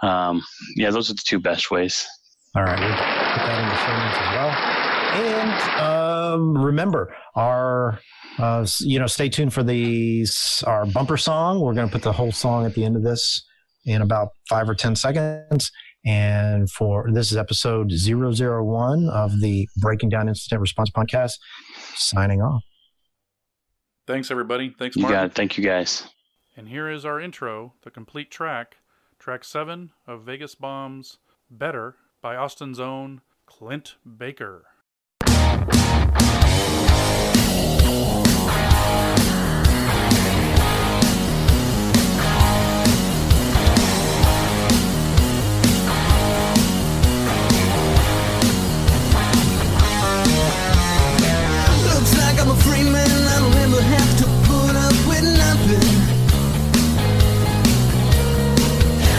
those are the two best ways. All right, we'll put that in the show notes as well. And remember, our stay tuned for our bumper song. We're going to put the whole song at the end of this in about 5 or 10 seconds. And this is episode 001 of the Breaking Down Incident Response Podcast. Signing off. Thanks, everybody. Thanks, Mark. You got it. Thank you, guys. And here is our intro, the complete track 7 of Vegas Bombs, Better, by Austin's own Clint Baker. Looks like I'm a free man, I don't ever have to put up with nothing.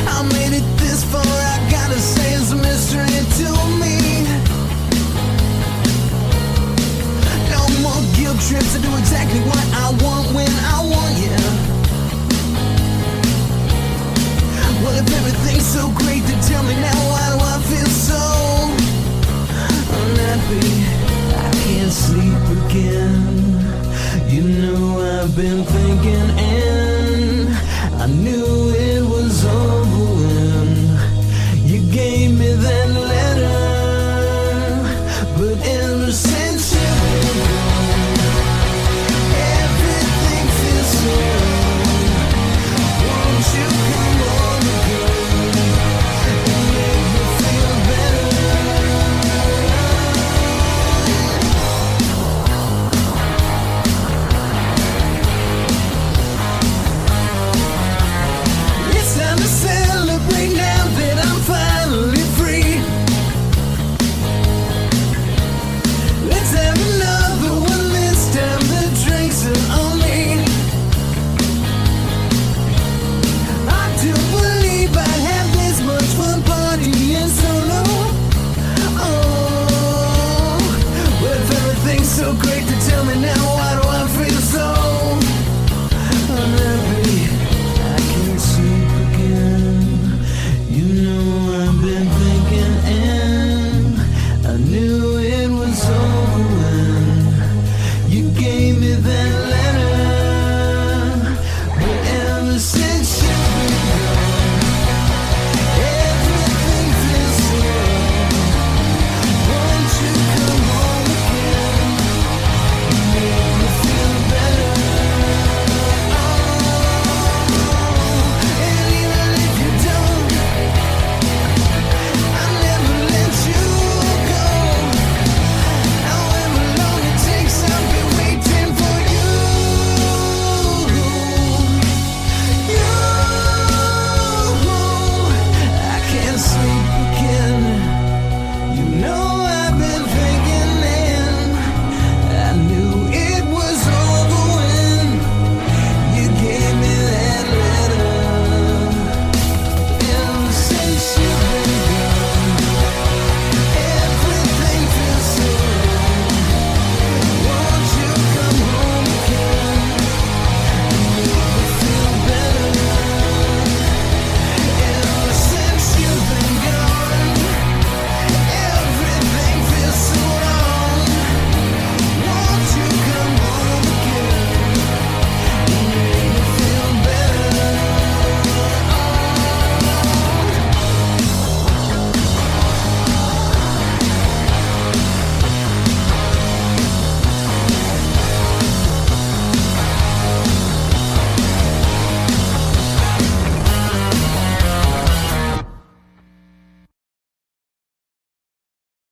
I made it this far, I gotta say it's a mystery to me. No more guilt trips, I do exactly what I want when I want, yeah. Well, if everything's so great, then tell me now, why do I feel so unhappy? I can't sleep again. You know I've been thinking